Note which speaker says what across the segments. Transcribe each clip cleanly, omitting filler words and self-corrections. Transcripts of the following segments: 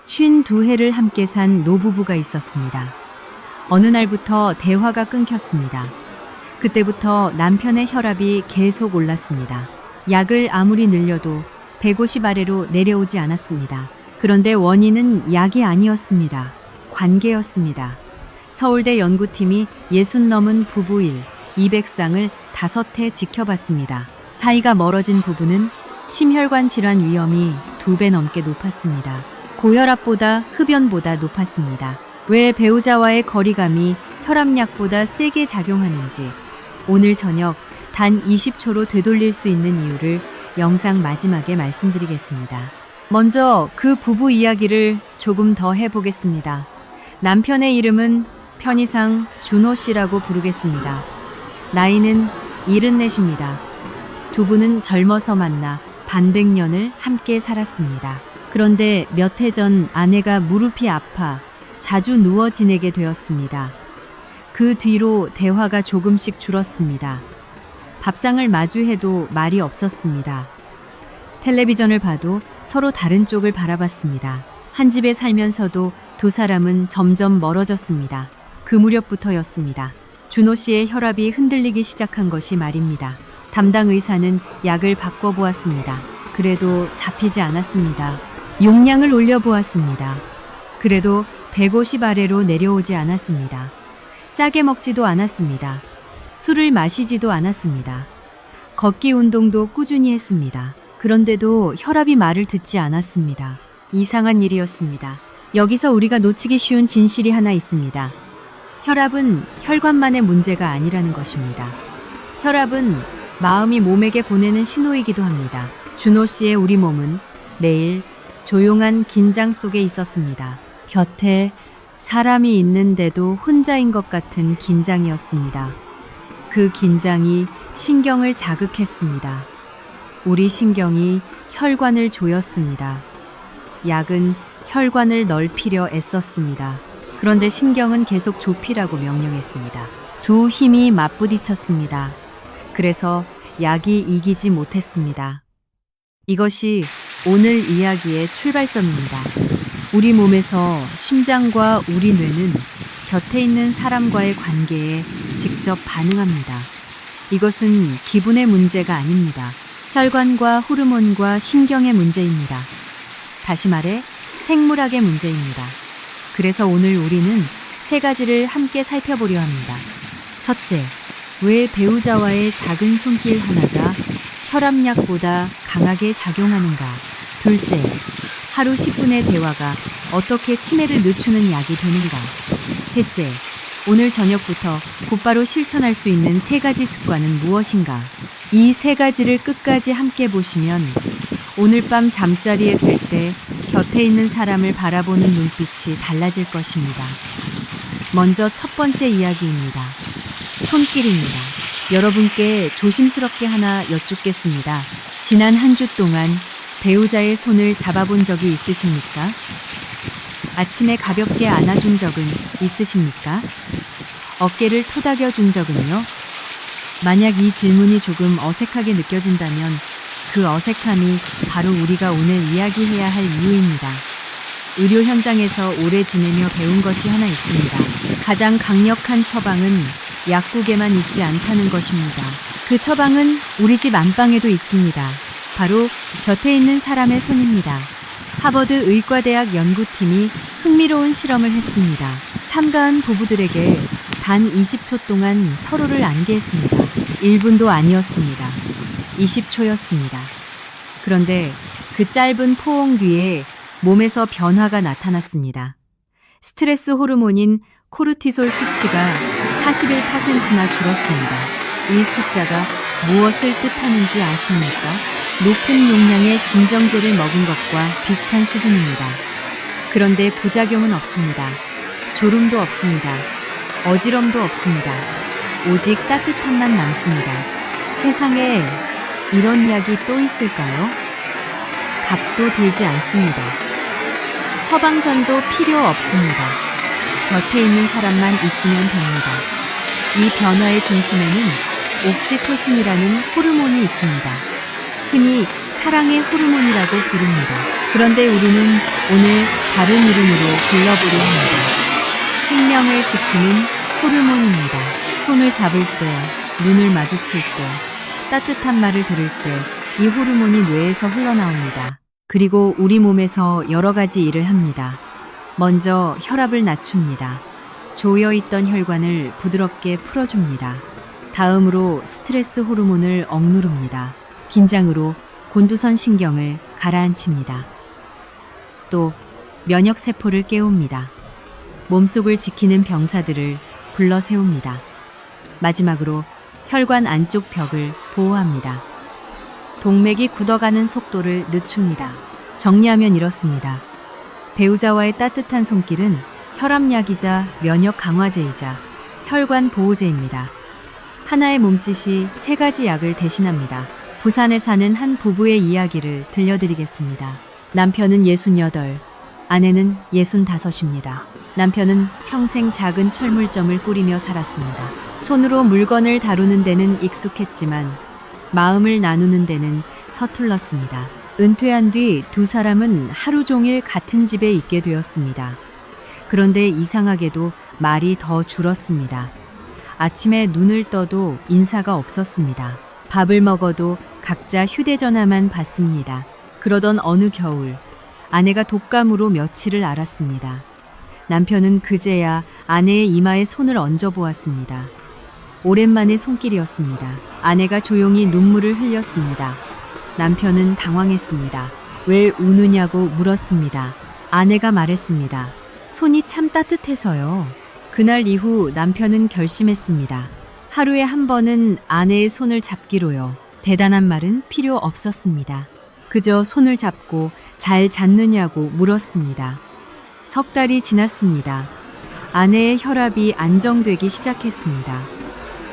Speaker 1: 52해를 함께 산 노부부가 있었습니다. 어느 날부터 대화가 끊겼습니다. 그때부터 남편의 혈압이 계속 올랐습니다. 약을 아무리 늘려도 150 아래로 내려오지 않았습니다. 그런데 원인은 약이 아니었습니다. 관계였습니다. 서울대 연구팀이 60 넘은 부부일 200상을 5해 지켜봤습니다. 사이가 멀어진 부부는 심혈관 질환 위험이 2배 넘게 높았습니다. 고혈압보다 흡연보다 높았습니다. 왜 배우자와의 거리감이 혈압약보다 세게 작용하는지 오늘 저녁 단 20초로 되돌릴 수 있는 이유를 영상 마지막에 말씀드리겠습니다. 먼저 그 부부 이야기를 조금 더 해보겠습니다. 남편의 이름은 편의상 준호 씨라고 부르겠습니다. 나이는 74입니다. 두 분은 젊어서 만나 반백년을 함께 살았습니다. 그런데 몇 해 전 아내가 무릎이 아파 자주 누워 지내게 되었습니다. 그 뒤로 대화가 조금씩 줄었습니다. 밥상을 마주해도 말이 없었습니다. 텔레비전을 봐도 서로 다른 쪽을 바라봤습니다. 한 집에 살면서도 두 사람은 점점 멀어졌습니다. 그 무렵부터였습니다. 준호 씨의 혈압이 흔들리기 시작한 것이 말입니다. 담당 의사는 약을 바꿔보았습니다. 그래도 잡히지 않았습니다. 용량을 올려보았습니다. 그래도 150 아래로 내려오지 않았습니다. 짜게 먹지도 않았습니다. 술을 마시지도 않았습니다. 걷기 운동도 꾸준히 했습니다. 그런데도 혈압이 말을 듣지 않았습니다. 이상한 일이었습니다. 여기서 우리가 놓치기 쉬운 진실이 하나 있습니다. 혈압은 혈관만의 문제가 아니라는 것입니다. 혈압은 마음이 몸에게 보내는 신호이기도 합니다. 준호 씨의 우리 몸은 매일 조용한 긴장 속에 있었습니다. 곁에 사람이 있는데도 혼자인 것 같은 긴장이었습니다. 그 긴장이 신경을 자극했습니다. 우리 신경이 혈관을 조였습니다. 약은 혈관을 넓히려 애썼습니다. 그런데 신경은 계속 좁히라고 명령했습니다. 두 힘이 맞부딪혔습니다. 그래서 약이 이기지 못했습니다. 이것이 오늘 이야기의 출발점입니다. 우리 몸에서 심장과 우리 뇌는 곁에 있는 사람과의 관계에 직접 반응합니다. 이것은 기분의 문제가 아닙니다. 혈관과 호르몬과 신경의 문제입니다. 다시 말해 생물학의 문제입니다. 그래서 오늘 우리는 세 가지를 함께 살펴보려 합니다. 첫째, 왜 배우자와의 작은 손길 하나가 혈압약보다 강하게 작용하는가? 둘째, 하루 10분의 대화가 어떻게 치매를 늦추는 약이 되는가? 셋째, 오늘 저녁부터 곧바로 실천할 수 있는 세 가지 습관은 무엇인가? 이 세 가지를 끝까지 함께 보시면 오늘 밤 잠자리에 들 때 곁에 있는 사람을 바라보는 눈빛이 달라질 것입니다. 먼저 첫 번째 이야기입니다. 손길입니다. 여러분께 조심스럽게 하나 여쭙겠습니다. 지난 한 주 동안 배우자의 손을 잡아본 적이 있으십니까? 아침에 가볍게 안아준 적은 있으십니까? 어깨를 토닥여 준 적은요? 만약 이 질문이 조금 어색하게 느껴진다면 그 어색함이 바로 우리가 오늘 이야기해야 할 이유입니다. 의료 현장에서 오래 지내며 배운 것이 하나 있습니다. 가장 강력한 처방은 약국에만 있지 않다는 것입니다. 그 처방은 우리 집 안방에도 있습니다. 바로 곁에 있는 사람의 손입니다. 하버드 의과대학 연구팀이 흥미로운 실험을 했습니다. 참가한 부부들에게 단 20초 동안 서로를 안게 했습니다. 1분도 아니었습니다. 20초였습니다. 그런데 그 짧은 포옹 뒤에 몸에서 변화가 나타났습니다. 스트레스 호르몬인 코르티솔 수치가 41%나 줄었습니다. 이 숫자가 무엇을 뜻하는지 아십니까? 높은 용량의 진정제를 먹은 것과 비슷한 수준입니다. 그런데 부작용은 없습니다. 졸음도 없습니다. 어지럼도 없습니다. 오직 따뜻함만 남습니다. 세상에 이런 약이 또 있을까요? 값도 들지 않습니다. 처방전도 필요 없습니다. 곁에 있는 사람만 있으면 됩니다. 이 변화의 중심에는 옥시토신이라는 호르몬이 있습니다. 흔히 사랑의 호르몬이라고 부릅니다. 그런데 우리는 오늘 다른 이름으로 불러보려 합니다. 생명을 지키는 호르몬입니다. 손을 잡을 때, 눈을 마주칠 때, 따뜻한 말을 들을 때 이 호르몬이 뇌에서 흘러나옵니다. 그리고 우리 몸에서 여러 가지 일을 합니다. 먼저 혈압을 낮춥니다. 조여있던 혈관을 부드럽게 풀어줍니다. 다음으로 스트레스 호르몬을 억누릅니다. 긴장으로 곤두선 신경을 가라앉힙니다. 또 면역세포를 깨웁니다. 몸속을 지키는 병사들을 불러 세웁니다. 마지막으로 혈관 안쪽 벽을 보호합니다. 동맥이 굳어가는 속도를 늦춥니다. 정리하면 이렇습니다. 배우자와의 따뜻한 손길은 혈압약이자 면역 강화제이자 혈관 보호제입니다. 하나의 몸짓이 세 가지 약을 대신합니다. 부산에 사는 한 부부의 이야기를 들려드리겠습니다. 남편은 68, 아내는 65입니다. 남편은 평생 작은 철물점을 꾸리며 살았습니다. 손으로 물건을 다루는 데는 익숙했지만 마음을 나누는 데는 서툴렀습니다. 은퇴한 뒤 두 사람은 하루 종일 같은 집에 있게 되었습니다. 그런데 이상하게도 말이 더 줄었습니다. 아침에 눈을 떠도 인사가 없었습니다. 밥을 먹어도 각자 휴대전화만 봤습니다. 그러던 어느 겨울, 아내가 독감으로 며칠을 앓았습니다. 남편은 그제야 아내의 이마에 손을 얹어 보았습니다. 오랜만의 손길이었습니다. 아내가 조용히 눈물을 흘렸습니다. 남편은 당황했습니다. 왜 우느냐고 물었습니다. 아내가 말했습니다. 손이 참 따뜻해서요. 그날 이후 남편은 결심했습니다. 하루에 한 번은 아내의 손을 잡기로요. 대단한 말은 필요 없었습니다. 그저 손을 잡고 잘 잤느냐고 물었습니다. 석 달이 지났습니다. 아내의 혈압이 안정되기 시작했습니다.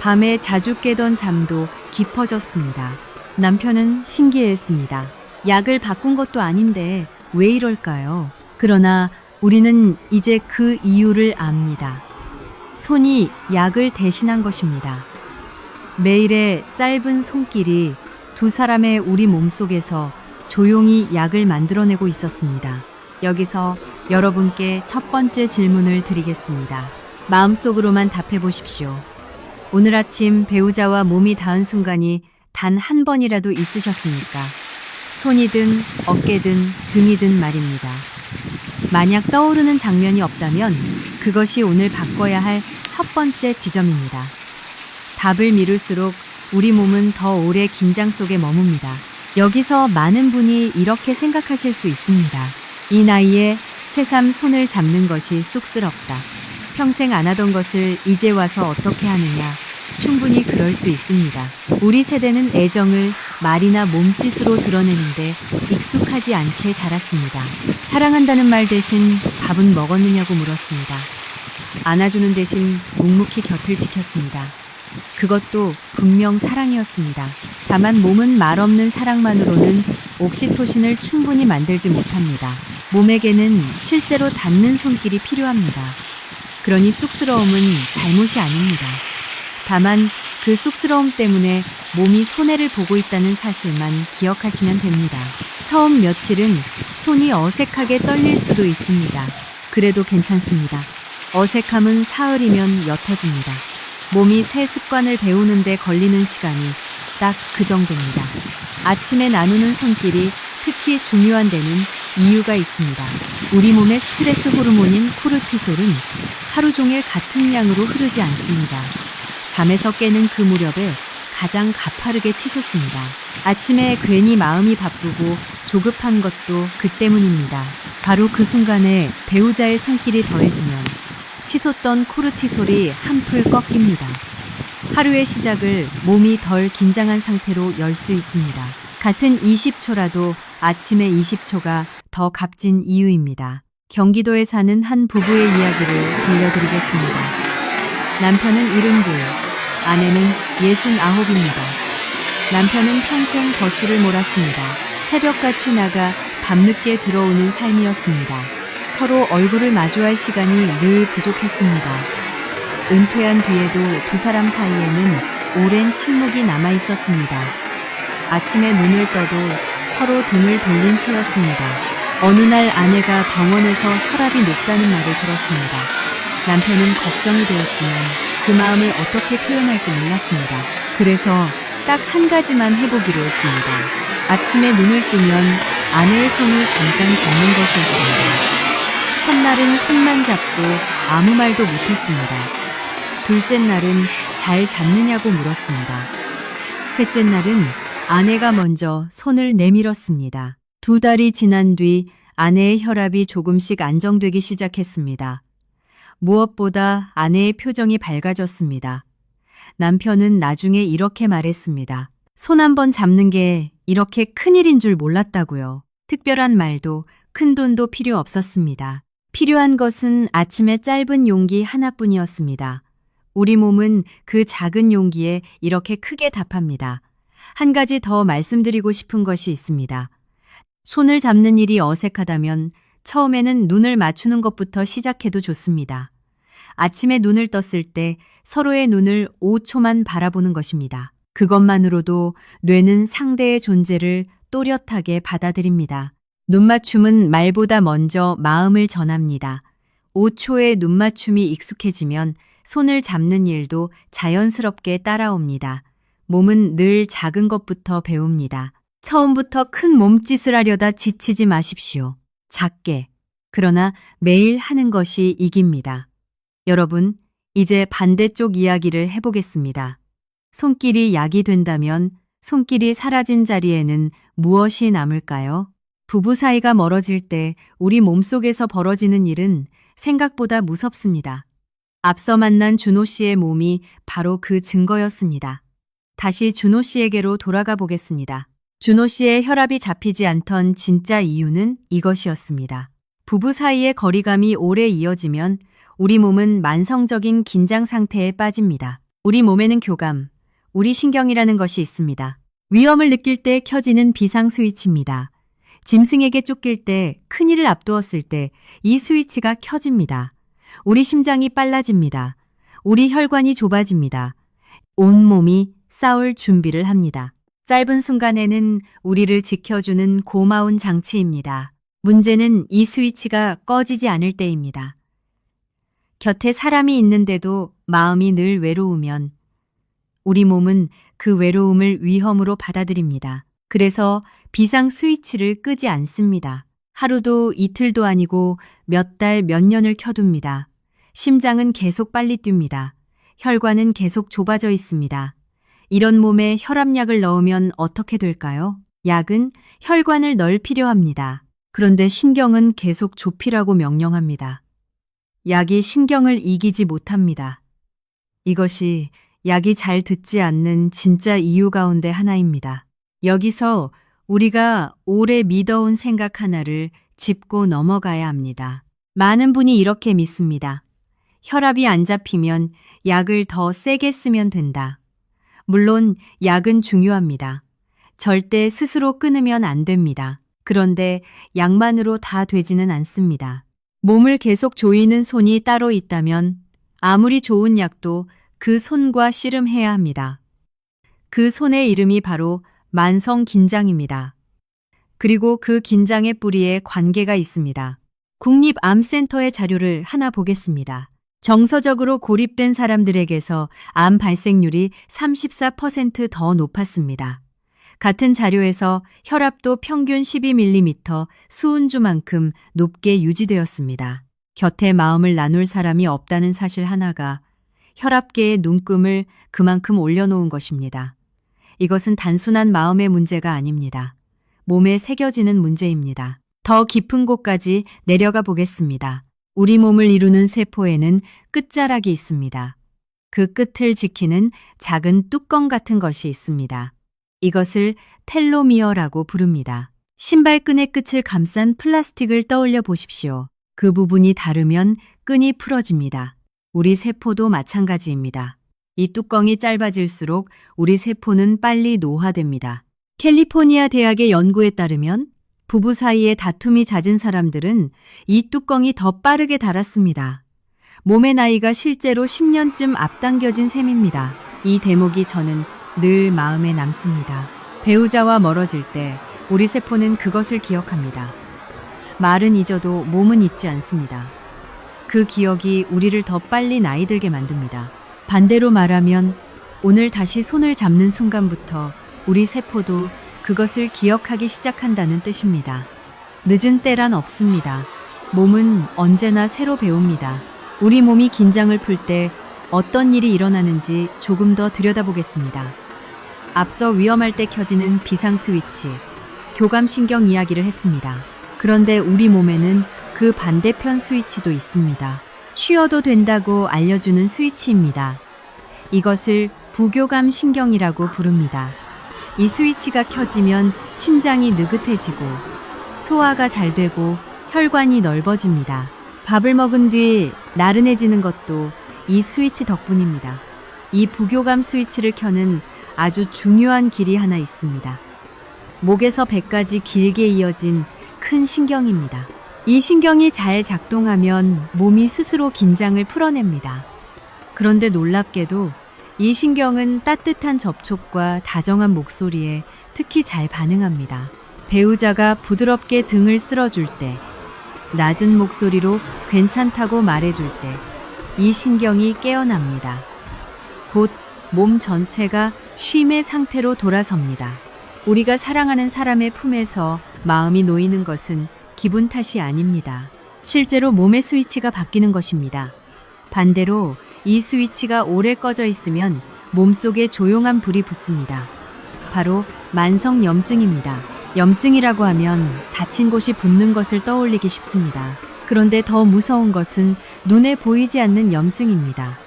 Speaker 1: 밤에 자주 깨던 잠도 깊어졌습니다. 남편은 신기해했습니다. 약을 바꾼 것도 아닌데 왜 이럴까요? 그러나 우리는 이제 그 이유를 압니다. 손이 약을 대신한 것입니다. 매일의 짧은 손길이 두 사람의 우리 몸속에서 조용히 약을 만들어내고 있었습니다. 여기서 여러분께 첫 번째 질문을 드리겠습니다. 마음속으로만 답해 보십시오. 오늘 아침 배우자와 몸이 닿은 순간이 단 한 번이라도 있으셨습니까? 손이든 어깨든 등이든 말입니다. 만약 떠오르는 장면이 없다면 그것이 오늘 바꿔야 할 첫 번째 지점입니다. 답을 미룰수록 우리 몸은 더 오래 긴장 속에 머뭅니다. 여기서 많은 분이 이렇게 생각하실 수 있습니다. 이 나이에 새삼 손을 잡는 것이 쑥스럽다. 평생 안 하던 것을 이제 와서 어떻게 하느냐. 충분히 그럴 수 있습니다. 우리 세대는 애정을 말이나 몸짓으로 드러내는데 익숙하지 않게 자랐습니다. 사랑한다는 말 대신 밥은 먹었느냐고 물었습니다. 안아주는 대신 묵묵히 곁을 지켰습니다. 그것도 분명 사랑이었습니다. 다만 몸은 말없는 사랑만으로는 옥시토신을 충분히 만들지 못합니다. 몸에게는 실제로 닿는 손길이 필요합니다. 그러니 쑥스러움은 잘못이 아닙니다. 다만 그 쑥스러움 때문에 몸이 손해를 보고 있다는 사실만 기억하시면 됩니다. 처음 며칠은 손이 어색하게 떨릴 수도 있습니다. 그래도 괜찮습니다. 어색함은 사흘이면 옅어집니다. 몸이 새 습관을 배우는데 걸리는 시간이 딱 그 정도입니다. 아침에 나누는 손길이 특히 중요한 데는 이유가 있습니다. 우리 몸의 스트레스 호르몬인 코르티솔은 하루 종일 같은 양으로 흐르지 않습니다. 잠에서 깨는 그 무렵에 가장 가파르게 치솟습니다. 아침에 괜히 마음이 바쁘고 조급한 것도 그 때문입니다. 바로 그 순간에 배우자의 손길이 더해지면 치솟던 코르티솔이 한풀 꺾입니다. 하루의 시작을 몸이 덜 긴장한 상태로 열 수 있습니다. 같은 20초라도 아침의 20초가 더 값진 이유입니다. 경기도에 사는 한 부부의 이야기를 들려드리겠습니다. 남편은 72, 아내는 69입니다. 남편은 평생 버스를 몰았습니다. 새벽같이 나가 밤늦게 들어오는 삶이었습니다. 서로 얼굴을 마주할 시간이 늘 부족했습니다. 은퇴한 뒤에도 두 사람 사이에는 오랜 침묵이 남아 있었습니다. 아침에 눈을 떠도 서로 등을 돌린 채였습니다. 어느 날 아내가 병원에서 혈압이 높다는 말을 들었습니다. 남편은 걱정이 되었지만 그 마음을 어떻게 표현할지 몰랐습니다. 그래서 딱 한 가지만 해보기로 했습니다. 아침에 눈을 뜨면 아내의 손을 잠깐 잡는 것이었습니다. 첫날은 손만 잡고 아무 말도 못했습니다. 둘째 날은 잘 잡느냐고 물었습니다. 셋째 날은 아내가 먼저 손을 내밀었습니다. 2달이 지난 뒤 아내의 혈압이 조금씩 안정되기 시작했습니다. 무엇보다 아내의 표정이 밝아졌습니다. 남편은 나중에 이렇게 말했습니다. 손 한번 잡는 게 이렇게 큰일인 줄 몰랐다고요. 특별한 말도 큰 돈도 필요 없었습니다. 필요한 것은 아침에 짧은 용기 하나뿐이었습니다. 우리 몸은 그 작은 용기에 이렇게 크게 답합니다. 한 가지 더 말씀드리고 싶은 것이 있습니다. 손을 잡는 일이 어색하다면 처음에는 눈을 맞추는 것부터 시작해도 좋습니다. 아침에 눈을 떴을 때 서로의 눈을 5초만 바라보는 것입니다. 그것만으로도 뇌는 상대의 존재를 또렷하게 받아들입니다. 눈맞춤은 말보다 먼저 마음을 전합니다. 5초의 눈맞춤이 익숙해지면 손을 잡는 일도 자연스럽게 따라옵니다. 몸은 늘 작은 것부터 배웁니다. 처음부터 큰 몸짓을 하려다 지치지 마십시오. 작게, 그러나 매일 하는 것이 이깁니다. 여러분, 이제 반대쪽 이야기를 해보겠습니다. 손길이 약이 된다면 손길이 사라진 자리에는 무엇이 남을까요? 부부 사이가 멀어질 때 우리 몸속에서 벌어지는 일은 생각보다 무섭습니다. 앞서 만난 준호 씨의 몸이 바로 그 증거였습니다. 다시 준호 씨에게로 돌아가 보겠습니다. 준호 씨의 혈압이 잡히지 않던 진짜 이유는 이것이었습니다. 부부 사이의 거리감이 오래 이어지면 우리 몸은 만성적인 긴장 상태에 빠집니다. 우리 몸에는 교감, 우리 신경이라는 것이 있습니다. 위험을 느낄 때 켜지는 비상 스위치입니다. 짐승에게 쫓길 때, 큰일을 앞두었을 때 이 스위치가 켜집니다. 우리 심장이 빨라집니다. 우리 혈관이 좁아집니다. 온몸이 싸울 준비를 합니다. 짧은 순간에는 우리를 지켜주는 고마운 장치입니다. 문제는 이 스위치가 꺼지지 않을 때입니다. 곁에 사람이 있는데도 마음이 늘 외로우면 우리 몸은 그 외로움을 위험으로 받아들입니다. 그래서 비상 스위치를 끄지 않습니다. 하루도 이틀도 아니고 몇 달, 몇 년을 켜둡니다. 심장은 계속 빨리 뜁니다. 혈관은 계속 좁아져 있습니다. 이런 몸에 혈압약을 넣으면 어떻게 될까요? 약은 혈관을 넓히려 합니다. 그런데 신경은 계속 좁히라고 명령합니다. 약이 신경을 이기지 못합니다. 이것이 약이 잘 듣지 않는 진짜 이유 가운데 하나입니다. 여기서 우리가 오래 믿어온 생각 하나를 짚고 넘어가야 합니다. 많은 분이 이렇게 믿습니다. 혈압이 안 잡히면 약을 더 세게 쓰면 된다. 물론 약은 중요합니다. 절대 스스로 끊으면 안 됩니다. 그런데 약만으로 다 되지는 않습니다. 몸을 계속 조이는 손이 따로 있다면 아무리 좋은 약도 그 손과 씨름해야 합니다. 그 손의 이름이 바로 만성 긴장입니다. 그리고 그 긴장의 뿌리에 관계가 있습니다. 국립암센터의 자료를 하나 보겠습니다. 정서적으로 고립된 사람들에게서 암 발생률이 34% 더 높았습니다. 같은 자료에서 혈압도 평균 12mm 수은주만큼 높게 유지되었습니다. 곁에 마음을 나눌 사람이 없다는 사실 하나가 혈압계의 눈금을 그만큼 올려놓은 것입니다. 이것은 단순한 마음의 문제가 아닙니다. 몸에 새겨지는 문제입니다. 더 깊은 곳까지 내려가 보겠습니다. 우리 몸을 이루는 세포에는 끝자락이 있습니다. 그 끝을 지키는 작은 뚜껑 같은 것이 있습니다. 이것을 텔로미어라고 부릅니다. 신발끈의 끝을 감싼 플라스틱을 떠올려 보십시오. 그 부분이 닳으면 끈이 풀어집니다. 우리 세포도 마찬가지입니다. 이 뚜껑이 짧아질수록 우리 세포는 빨리 노화됩니다. 캘리포니아 대학의 연구에 따르면 부부 사이에 다툼이 잦은 사람들은 이 뚜껑이 더 빠르게 닳았습니다. 몸의 나이가 실제로 10년쯤 앞당겨진 셈입니다. 이 대목이 저는 늘 마음에 남습니다. 배우자와 멀어질 때 우리 세포는 그것을 기억합니다. 말은 잊어도 몸은 잊지 않습니다. 그 기억이 우리를 더 빨리 나이 들게 만듭니다. 반대로 말하면 오늘 다시 손을 잡는 순간부터 우리 세포도 그것을 기억하기 시작한다는 뜻입니다. 늦은 때란 없습니다. 몸은 언제나 새로 배웁니다. 우리 몸이 긴장을 풀 때 어떤 일이 일어나는지 조금 더 들여다보겠습니다. 앞서 위험할 때 켜지는 비상 스위치, 교감신경 이야기를 했습니다. 그런데 우리 몸에는 그 반대편 스위치도 있습니다. 쉬어도 된다고 알려주는 스위치입니다. 이것을 부교감 신경이라고 부릅니다. 이 스위치가 켜지면 심장이 느긋해지고 소화가 잘 되고 혈관이 넓어집니다. 밥을 먹은 뒤 나른해지는 것도 이 스위치 덕분입니다. 이 부교감 스위치를 켜는 아주 중요한 길이 하나 있습니다. 목에서 배까지 길게 이어진 큰 신경입니다. 이 신경이 잘 작동하면 몸이 스스로 긴장을 풀어냅니다. 그런데 놀랍게도 이 신경은 따뜻한 접촉과 다정한 목소리에 특히 잘 반응합니다. 배우자가 부드럽게 등을 쓸어줄 때, 낮은 목소리로 괜찮다고 말해줄 때, 이 신경이 깨어납니다. 곧 몸 전체가 쉼의 상태로 돌아섭니다. 우리가 사랑하는 사람의 품에서 마음이 놓이는 것은 기분 탓이 아닙니다. 실제로 몸의 스위치가 바뀌는 것입니다. 반대로 이 스위치가 오래 꺼져 있으면 몸속에 조용한 불이 붙습니다. 바로 만성 염증입니다. 염증이라고 하면 다친 곳이 붓는 것을 떠올리기 쉽습니다. 그런데 더 무서운 것은 눈에 보이지 않는 염증입니다.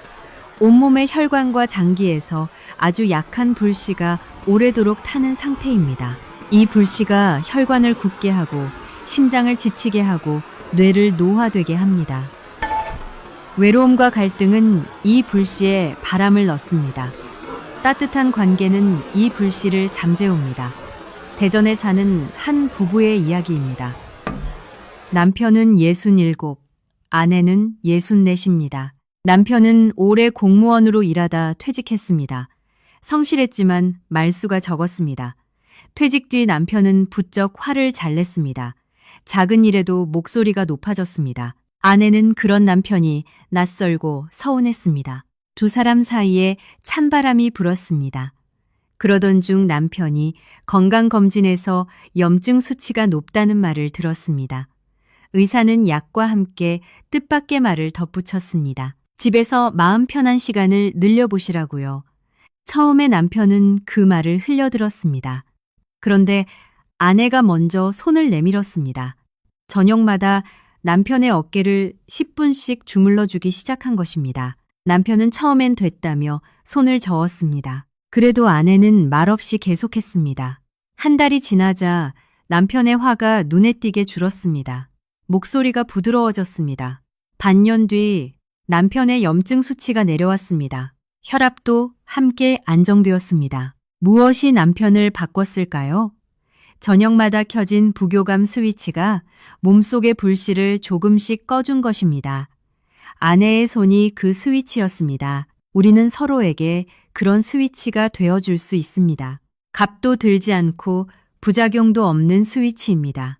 Speaker 1: 온몸의 혈관과 장기에서 아주 약한 불씨가 오래도록 타는 상태입니다. 이 불씨가 혈관을 굳게 하고 심장을 지치게 하고 뇌를 노화되게 합니다. 외로움과 갈등은 이 불씨에 바람을 넣습니다. 따뜻한 관계는 이 불씨를 잠재웁니다. 대전에 사는 한 부부의 이야기입니다. 남편은 67, 아내는 64입니다. 남편은 오래 공무원으로 일하다 퇴직했습니다. 성실했지만 말수가 적었습니다. 퇴직 뒤 남편은 부쩍 화를 잘 냈습니다. 작은 일에도 목소리가 높아졌습니다. 아내는 그런 남편이 낯설고 서운했습니다. 두 사람 사이에 찬바람이 불었습니다. 그러던 중 남편이 건강검진에서 염증 수치가 높다는 말을 들었습니다. 의사는 약과 함께 뜻밖의 말을 덧붙였습니다. 집에서 마음 편한 시간을 늘려보시라고요. 처음에 남편은 그 말을 흘려들었습니다. 그런데 아내가 먼저 손을 내밀었습니다. 저녁마다 남편의 어깨를 10분씩 주물러주기 시작한 것입니다. 남편은 처음엔 됐다며 손을 저었습니다. 그래도 아내는 말없이 계속했습니다. 한 달이 지나자 남편의 화가 눈에 띄게 줄었습니다. 목소리가 부드러워졌습니다. 반년 뒤 남편의 염증 수치가 내려왔습니다. 혈압도 함께 안정되었습니다. 무엇이 남편을 바꿨을까요? 저녁마다 켜진 부교감 스위치가 몸속의 불씨를 조금씩 꺼준 것입니다. 아내의 손이 그 스위치였습니다. 우리는 서로에게 그런 스위치가 되어줄 수 있습니다. 값도 들지 않고 부작용도 없는 스위치입니다.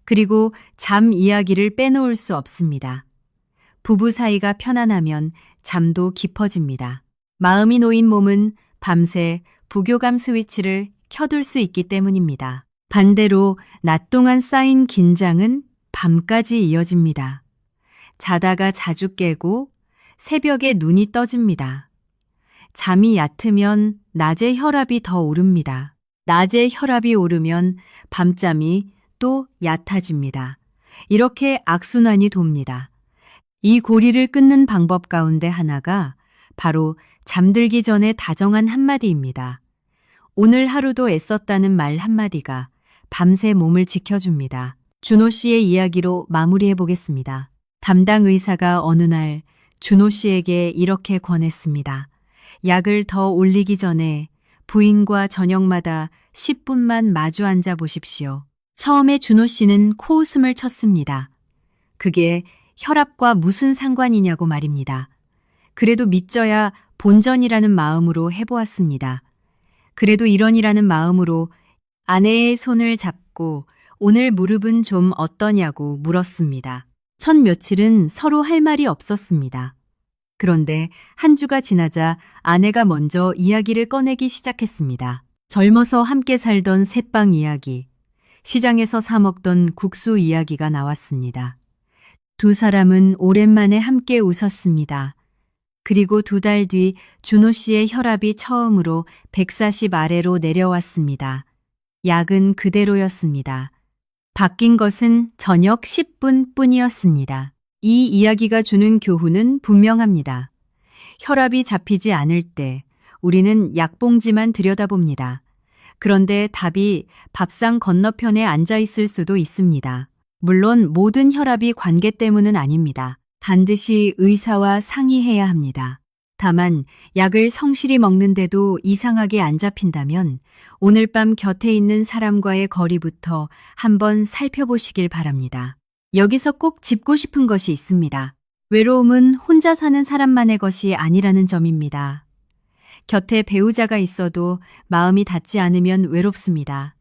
Speaker 1: 그리고 잠 이야기를 빼놓을 수 없습니다. 부부 사이가 편안하면 잠도 깊어집니다. 마음이 놓인 몸은 밤새 부교감 스위치를 켜둘 수 있기 때문입니다. 반대로 낮 동안 쌓인 긴장은 밤까지 이어집니다. 자다가 자주 깨고 새벽에 눈이 떠집니다. 잠이 얕으면 낮에 혈압이 더 오릅니다. 낮에 혈압이 오르면 밤잠이 또 얕아집니다. 이렇게 악순환이 돕니다. 이 고리를 끊는 방법 가운데 하나가 바로 잠들기 전에 다정한 한마디입니다. 오늘 하루도 애썼다는 말 한마디가 밤새 몸을 지켜줍니다. 준호 씨의 이야기로 마무리해 보겠습니다. 담당 의사가 어느 날 준호 씨에게 이렇게 권했습니다. 약을 더 올리기 전에 부인과 저녁마다 10분만 마주 앉아 보십시오. 처음에 준호 씨는 코웃음을 쳤습니다. 그게 혈압과 무슨 상관이냐고 말입니다. 그래도 믿져야 본전이라는 마음으로 해보았습니다. 그래도 이런이라는 마음으로 아내의 손을 잡고 오늘 무릎은 좀 어떠냐고 물었습니다. 첫 며칠은 서로 할 말이 없었습니다. 그런데 한 주가 지나자 아내가 먼저 이야기를 꺼내기 시작했습니다. 젊어서 함께 살던 새빵 이야기, 시장에서 사 먹던 국수 이야기가 나왔습니다. 두 사람은 오랜만에 함께 웃었습니다. 그리고 2달 뒤 준호 씨의 혈압이 처음으로 140 아래로 내려왔습니다. 약은 그대로였습니다. 바뀐 것은 저녁 10분 뿐이었습니다. 이 이야기가 주는 교훈은 분명합니다. 혈압이 잡히지 않을 때 우리는 약봉지만 들여다봅니다. 그런데 답이 밥상 건너편에 앉아 있을 수도 있습니다. 물론 모든 혈압이 관계 때문은 아닙니다. 반드시 의사와 상의해야 합니다. 다만 약을 성실히 먹는데도 이상하게 안 잡힌다면 오늘 밤 곁에 있는 사람과의 거리부터 한번 살펴보시길 바랍니다. 여기서 꼭 짚고 싶은 것이 있습니다. 외로움은 혼자 사는 사람만의 것이 아니라는 점입니다. 곁에 배우자가 있어도 마음이 닿지 않으면 외롭습니다.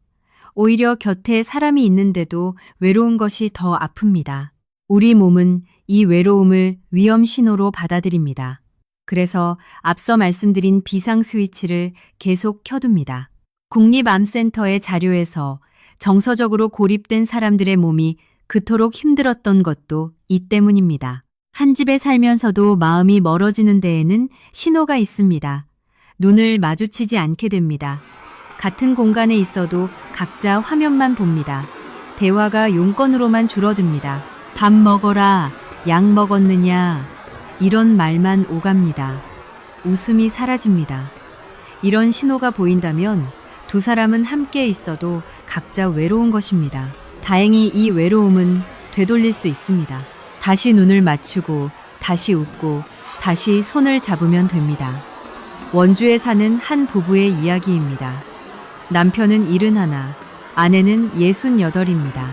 Speaker 1: 오히려 곁에 사람이 있는데도 외로운 것이 더 아픕니다. 우리 몸은 이 외로움을 위험 신호로 받아들입니다. 그래서 앞서 말씀드린 비상 스위치를 계속 켜둡니다. 국립암센터의 자료에서 정서적으로 고립된 사람들의 몸이 그토록 힘들었던 것도 이 때문입니다. 한 집에 살면서도 마음이 멀어지는 데에는 신호가 있습니다. 눈을 마주치지 않게 됩니다. 같은 공간에 있어도 각자 화면만 봅니다. 대화가 용건으로만 줄어듭니다. 밥 먹어라, 약 먹었느냐, 이런 말만 오갑니다. 웃음이 사라집니다. 이런 신호가 보인다면 두 사람은 함께 있어도 각자 외로운 것입니다. 다행히 이 외로움은 되돌릴 수 있습니다. 다시 눈을 맞추고 다시 웃고 다시 손을 잡으면 됩니다. 원주에 사는 한 부부의 이야기입니다. 남편은 71, 아내는 68입니다.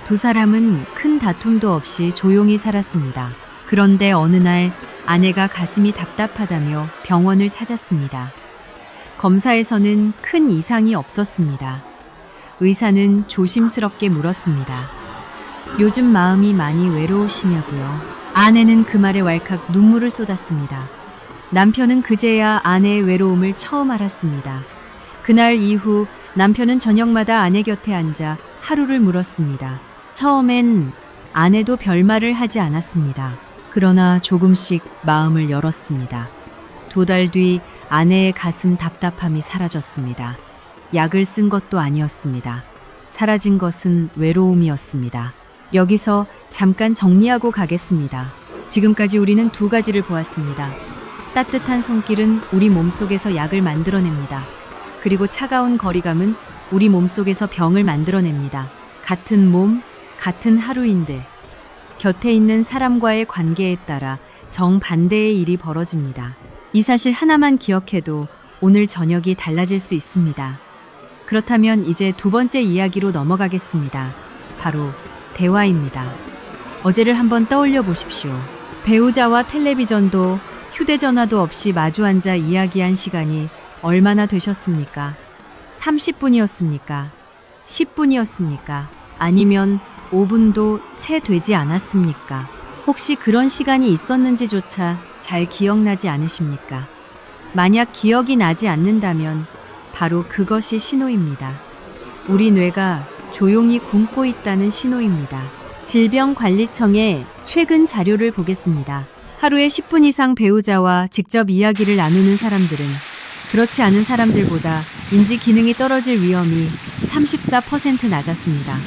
Speaker 1: 두 사람은 큰 다툼도 없이 조용히 살았습니다. 그런데 어느 날 아내가 가슴이 답답하다며 병원을 찾았습니다. 검사에서는 큰 이상이 없었습니다. 의사는 조심스럽게 물었습니다. 요즘 마음이 많이 외로우시냐고요? 아내는 그 말에 왈칵 눈물을 쏟았습니다. 남편은 그제야 아내의 외로움을 처음 알았습니다. 그날 이후 남편은 저녁마다 아내 곁에 앉아 하루를 물었습니다. 처음엔 아내도 별말을 하지 않았습니다. 그러나 조금씩 마음을 열었습니다. 2달 뒤 아내의 가슴 답답함이 사라졌습니다. 약을 쓴 것도 아니었습니다. 사라진 것은 외로움이었습니다. 여기서 잠깐 정리하고 가겠습니다. 지금까지 우리는 2가지를 보았습니다. 따뜻한 손길은 우리 몸속에서 약을 만들어냅니다. 그리고 차가운 거리감은 우리 몸속에서 병을 만들어냅니다. 같은 몸, 같은 하루인데 곁에 있는 사람과의 관계에 따라 정반대의 일이 벌어집니다. 이 사실 하나만 기억해도 오늘 저녁이 달라질 수 있습니다. 그렇다면 이제 2번째 이야기로 넘어가겠습니다. 바로 대화입니다. 어제를 한번 떠올려 보십시오. 배우자와 텔레비전도 휴대전화도 없이 마주 앉아 이야기한 시간이 얼마나 되셨습니까? 30분이었습니까? 10분이었습니까? 아니면 5분도 채 되지 않았습니까? 혹시 그런 시간이 있었는지조차 잘 기억나지 않으십니까? 만약 기억이 나지 않는다면 바로 그것이 신호입니다. 우리 뇌가 조용히 굶고 있다는 신호입니다. 질병관리청의 최근 자료를 보겠습니다. 하루에 10분 이상 배우자와 직접 이야기를 나누는 사람들은 그렇지 않은 사람들보다 인지 기능이 떨어질 위험이 34% 낮았습니다.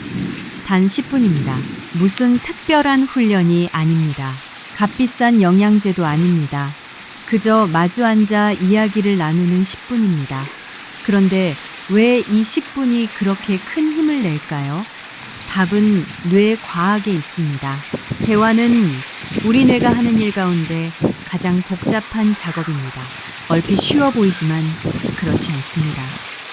Speaker 1: 단 10분입니다. 무슨 특별한 훈련이 아닙니다. 값비싼 영양제도 아닙니다. 그저 마주 앉아 이야기를 나누는 10분입니다. 그런데 왜 이 10분이 그렇게 큰 힘을 낼까요? 답은 뇌 과학에 있습니다. 대화는 우리 뇌가 하는 일 가운데 가장 복잡한 작업입니다. 얼핏 쉬워 보이지만 그렇지 않습니다.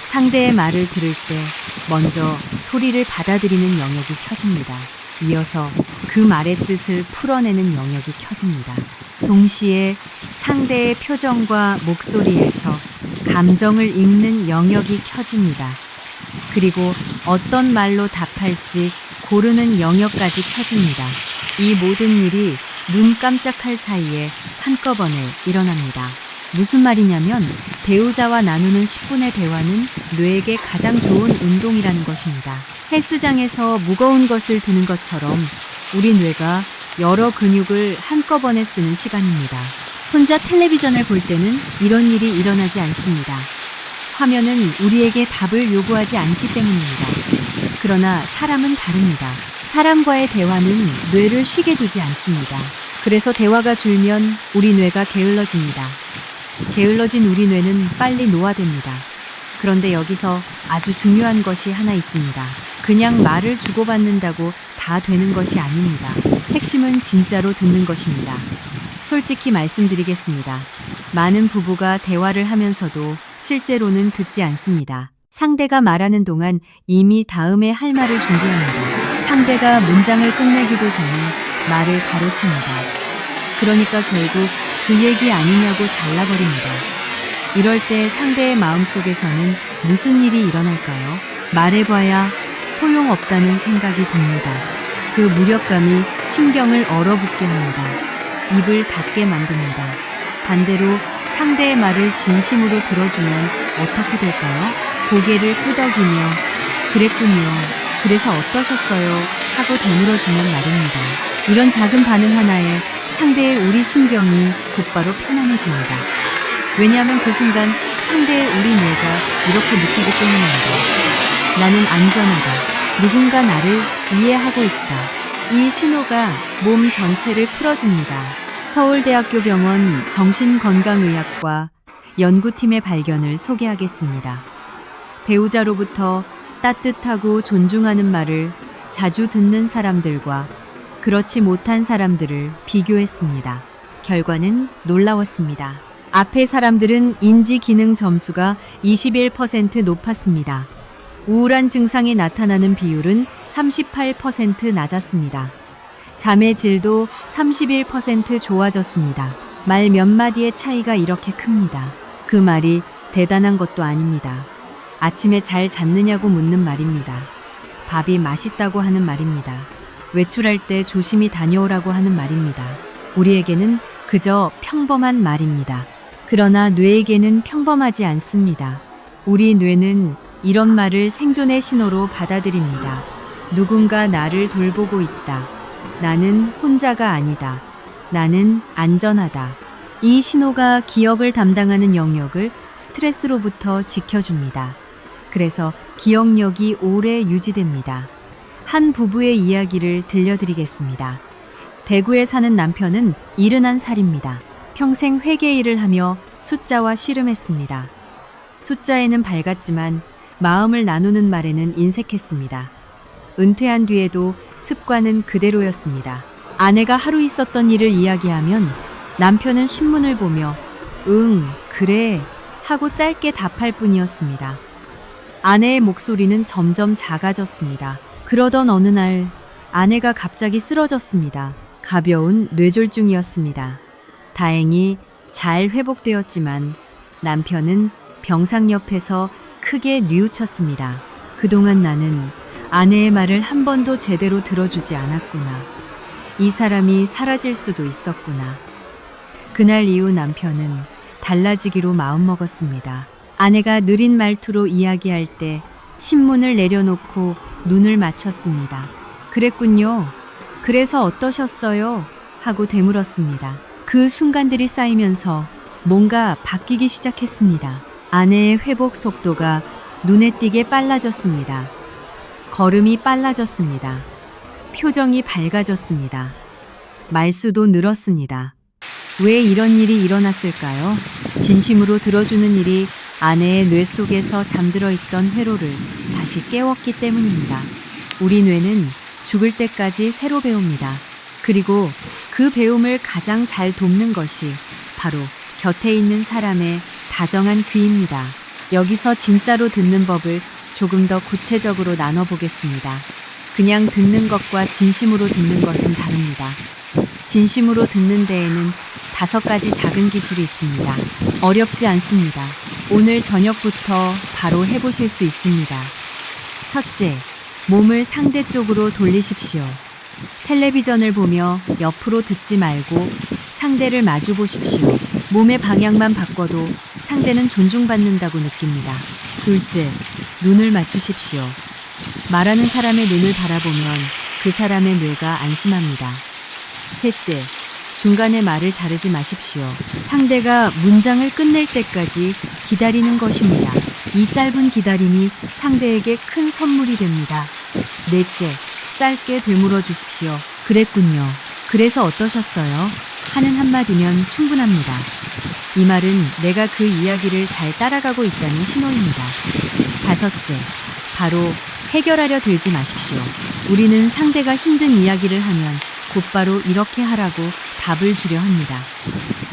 Speaker 1: 상대의 말을 들을 때 먼저 소리를 받아들이는 영역이 켜집니다. 이어서 그 말의 뜻을 풀어내는 영역이 켜집니다. 동시에 상대의 표정과 목소리에서 감정을 읽는 영역이 켜집니다. 그리고 어떤 말로 답할지 고르는 영역까지 켜집니다. 이 모든 일이 눈 깜짝할 사이에 한꺼번에 일어납니다. 무슨 말이냐면 배우자와 나누는 10분의 대화는 뇌에게 가장 좋은 운동이라는 것입니다. 헬스장에서 무거운 것을 드는 것처럼 우리 뇌가 여러 근육을 한꺼번에 쓰는 시간입니다. 혼자 텔레비전을 볼 때는 이런 일이 일어나지 않습니다. 화면은 우리에게 답을 요구하지 않기 때문입니다. 그러나 사람은 다릅니다. 사람과의 대화는 뇌를 쉬게 두지 않습니다. 그래서 대화가 줄면 우리 뇌가 게을러집니다. 게을러진 우리 뇌는 빨리 노화됩니다. 그런데 여기서 아주 중요한 것이 하나 있습니다. 그냥 말을 주고받는다고 다 되는 것이 아닙니다. 핵심은 진짜로 듣는 것입니다. 솔직히 말씀드리겠습니다. 많은 부부가 대화를 하면서도 실제로는 듣지 않습니다. 상대가 말하는 동안 이미 다음에 할 말을 준비합니다. 상대가 문장을 끝내기도 전에 말을 가로챕니다. 그러니까 결국 그 얘기 아니냐고 잘라버립니다. 이럴 때 상대의 마음속에서는 무슨 일이 일어날까요? 말해봐야 소용없다는 생각이 듭니다. 그 무력감이 신경을 얼어붙게 합니다. 입을 닫게 만듭니다. 반대로 상대의 말을 진심으로 들어주면 어떻게 될까요? 고개를 끄덕이며 그랬군요. 그래서 어떠셨어요? 하고 되물어주면 말입니다. 이런 작은 반응 하나에 상대의 우리 신경이 곧바로 편안해집니다. 왜냐하면 그 순간 상대의 우리 뇌가 이렇게 느끼기 때문입니다. 나는 안전하다. 누군가 나를 이해하고 있다. 이 신호가 몸 전체를 풀어줍니다. 서울대학교 병원 정신건강의학과 연구팀의 발견을 소개하겠습니다. 배우자로부터 따뜻하고 존중하는 말을 자주 듣는 사람들과 그렇지 못한 사람들을 비교했습니다. 결과는 놀라웠습니다. 앞의 사람들은 인지 기능 점수가 21% 높았습니다. 우울한 증상이 나타나는 비율은 38% 낮았습니다. 잠의 질도 31% 좋아졌습니다. 말 몇 마디의 차이가 이렇게 큽니다. 그 말이 대단한 것도 아닙니다. 아침에 잘 잤느냐고 묻는 말입니다. 밥이 맛있다고 하는 말입니다. 외출할 때 조심히 다녀오라고 하는 말입니다. 우리에게는 그저 평범한 말입니다. 그러나 뇌에게는 평범하지 않습니다. 우리 뇌는 이런 말을 생존의 신호로 받아들입니다. 누군가 나를 돌보고 있다. 나는 혼자가 아니다. 나는 안전하다. 이 신호가 기억을 담당하는 영역을 스트레스로부터 지켜줍니다. 그래서 기억력이 오래 유지됩니다. 한 부부의 이야기를 들려드리겠습니다. 대구에 사는 남편은 71살입니다. 평생 회계 일을 하며 숫자와 씨름했습니다. 숫자에는 밝았지만 마음을 나누는 말에는 인색했습니다. 은퇴한 뒤에도 습관은 그대로였습니다. 아내가 하루 있었던 일을 이야기하면 남편은 신문을 보며 응, 그래 하고 짧게 답할 뿐이었습니다. 아내의 목소리는 점점 작아졌습니다. 그러던 어느 날 아내가 갑자기 쓰러졌습니다. 가벼운 뇌졸중이었습니다. 다행히 잘 회복되었지만 남편은 병상 옆에서 크게 뉘우쳤습니다. 그동안 나는 아내의 말을 한 번도 제대로 들어주지 않았구나. 이 사람이 사라질 수도 있었구나. 그날 이후 남편은 달라지기로 마음먹었습니다. 아내가 느린 말투로 이야기할 때 신문을 내려놓고 눈을 맞췄습니다. 그랬군요. 그래서 어떠셨어요? 하고 되물었습니다. 그 순간들이 쌓이면서 뭔가 바뀌기 시작했습니다. 아내의 회복 속도가 눈에 띄게 빨라졌습니다. 걸음이 빨라졌습니다. 표정이 밝아졌습니다. 말수도 늘었습니다. 왜 이런 일이 일어났을까요? 진심으로 들어주는 일이 아내의 뇌 속에서 잠들어 있던 회로를 다시 깨웠기 때문입니다. 우리 뇌는 죽을 때까지 새로 배웁니다. 그리고 그 배움을 가장 잘 돕는 것이 바로 곁에 있는 사람의 다정한 귀입니다. 여기서 진짜로 듣는 법을 조금 더 구체적으로 나눠보겠습니다. 그냥 듣는 것과 진심으로 듣는 것은 다릅니다. 진심으로 듣는 데에는 5가지 작은 기술이 있습니다. 어렵지 않습니다. 오늘 저녁부터 바로 해보실 수 있습니다. 첫째, 몸을 상대 쪽으로 돌리십시오. 텔레비전을 보며 옆으로 듣지 말고 상대를 마주 보십시오. 몸의 방향만 바꿔도 상대는 존중받는다고 느낍니다. 둘째, 눈을 맞추십시오. 말하는 사람의 눈을 바라보면 그 사람의 뇌가 안심합니다. 셋째, 중간에 말을 자르지 마십시오. 상대가 문장을 끝낼 때까지 기다리는 것입니다. 이 짧은 기다림이 상대에게 큰 선물이 됩니다. 넷째, 짧게 되물어 주십시오. 그랬군요. 그래서 어떠셨어요? 하는 한마디면 충분합니다. 이 말은 내가 그 이야기를 잘 따라가고 있다는 신호입니다. 다섯째, 바로 해결하려 들지 마십시오. 우리는 상대가 힘든 이야기를 하면 곧바로 이렇게 하라고 답을 주려 합니다.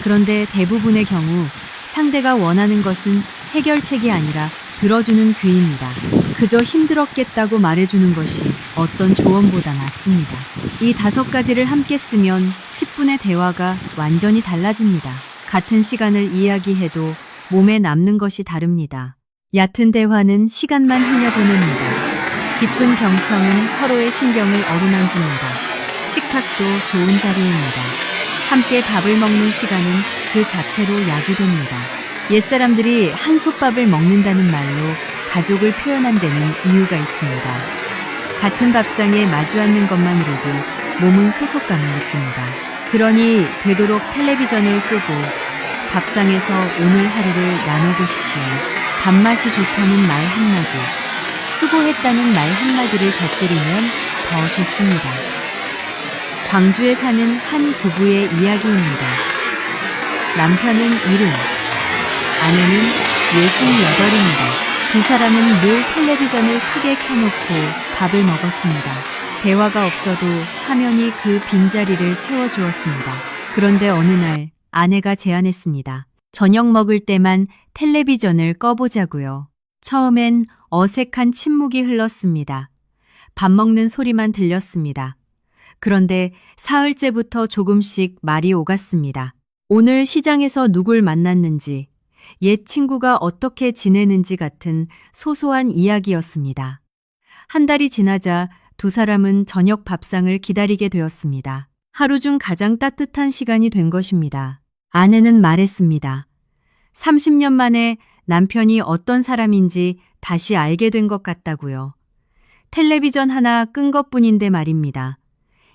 Speaker 1: 그런데 대부분의 경우 상대가 원하는 것은 해결책이 아니라 들어주는 귀입니다. 그저 힘들었겠다고 말해주는 것이 어떤 조언보다 낫습니다. 이 5가지를 함께 쓰면 10분의 대화가 완전히 달라집니다. 같은 시간을 이야기해도 몸에 남는 것이 다릅니다. 얕은 대화는 시간만 흘려보냅니다. 깊은 경청은 서로의 신경을 어루만집니다. 식탁도 좋은 자리입니다. 함께 밥을 먹는 시간은 그 자체로 약이 됩니다. 옛사람들이 한솥밥을 먹는다는 말로 가족을 표현한 데는 이유가 있습니다. 같은 밥상에 마주 앉는 것만으로도 몸은 소속감을 느낍니다. 그러니 되도록 텔레비전을 끄고 밥상에서 오늘 하루를 나눠보십시오. 밥맛이 좋다는 말 한마디, 수고했다는 말 한마디를 곁들이면 더 좋습니다. 광주에 사는 한 부부의 이야기입니다. 남편은 70, 아내는 68입니다. 두 사람은 늘 텔레비전을 크게 켜놓고 밥을 먹었습니다. 대화가 없어도 화면이 그 빈자리를 채워주었습니다. 그런데 어느 날 아내가 제안했습니다. 저녁 먹을 때만 텔레비전을 꺼보자고요. 처음엔 어색한 침묵이 흘렀습니다. 밥 먹는 소리만 들렸습니다. 그런데 사흘째부터 조금씩 말이 오갔습니다. 오늘 시장에서 누굴 만났는지, 옛 친구가 어떻게 지내는지 같은 소소한 이야기였습니다. 한 달이 지나자 두 사람은 저녁 밥상을 기다리게 되었습니다. 하루 중 가장 따뜻한 시간이 된 것입니다. 아내는 말했습니다. 30년 만에 남편이 어떤 사람인지 다시 알게 된 것 같다고요. 텔레비전 하나 끈 것뿐인데 말입니다.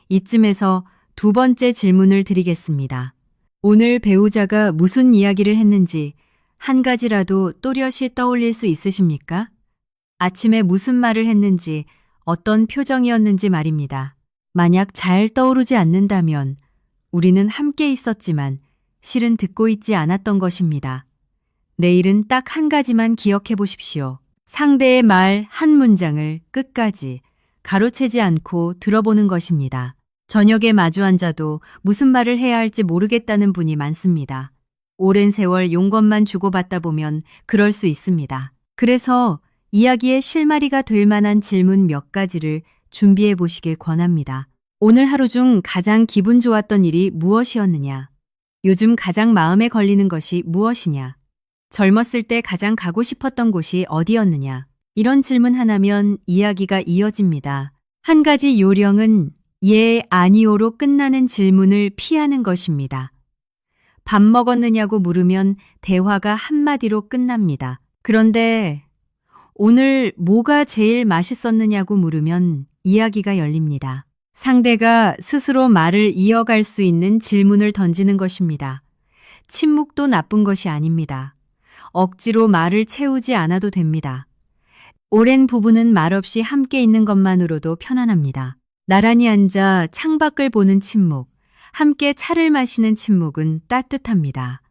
Speaker 1: 이쯤에서 두 번째 질문을 드리겠습니다. 오늘 배우자가 무슨 이야기를 했는지 한 가지라도 또렷이 떠올릴 수 있으십니까? 아침에 무슨 말을 했는지, 어떤 표정이었는지 말입니다. 만약 잘 떠오르지 않는다면 우리는 함께 있었지만 실은 듣고 있지 않았던 것입니다. 내일은 딱 한 가지만 기억해 보십시오. 상대의 말 한 문장을 끝까지 가로채지 않고 들어보는 것입니다. 저녁에 마주 앉아도 무슨 말을 해야 할지 모르겠다는 분이 많습니다. 오랜 세월 용건만 주고받다 보면 그럴 수 있습니다. 그래서 이야기의 실마리가 될 만한 질문 몇 가지를 준비해 보시길 권합니다. 오늘 하루 중 가장 기분 좋았던 일이 무엇이었느냐? 요즘 가장 마음에 걸리는 것이 무엇이냐? 젊었을 때 가장 가고 싶었던 곳이 어디였느냐? 이런 질문 하나면 이야기가 이어집니다. 한 가지 요령은 예, 아니오로 끝나는 질문을 피하는 것입니다. 밥 먹었느냐고 물으면 대화가 한마디로 끝납니다. 그런데 오늘 뭐가 제일 맛있었느냐고 물으면 이야기가 열립니다. 상대가 스스로 말을 이어갈 수 있는 질문을 던지는 것입니다. 침묵도 나쁜 것이 아닙니다. 억지로 말을 채우지 않아도 됩니다. 오랜 부부는 말없이 함께 있는 것만으로도 편안합니다. 나란히 앉아 창밖을 보는 침묵, 함께 차를 마시는 침묵은 따뜻합니다.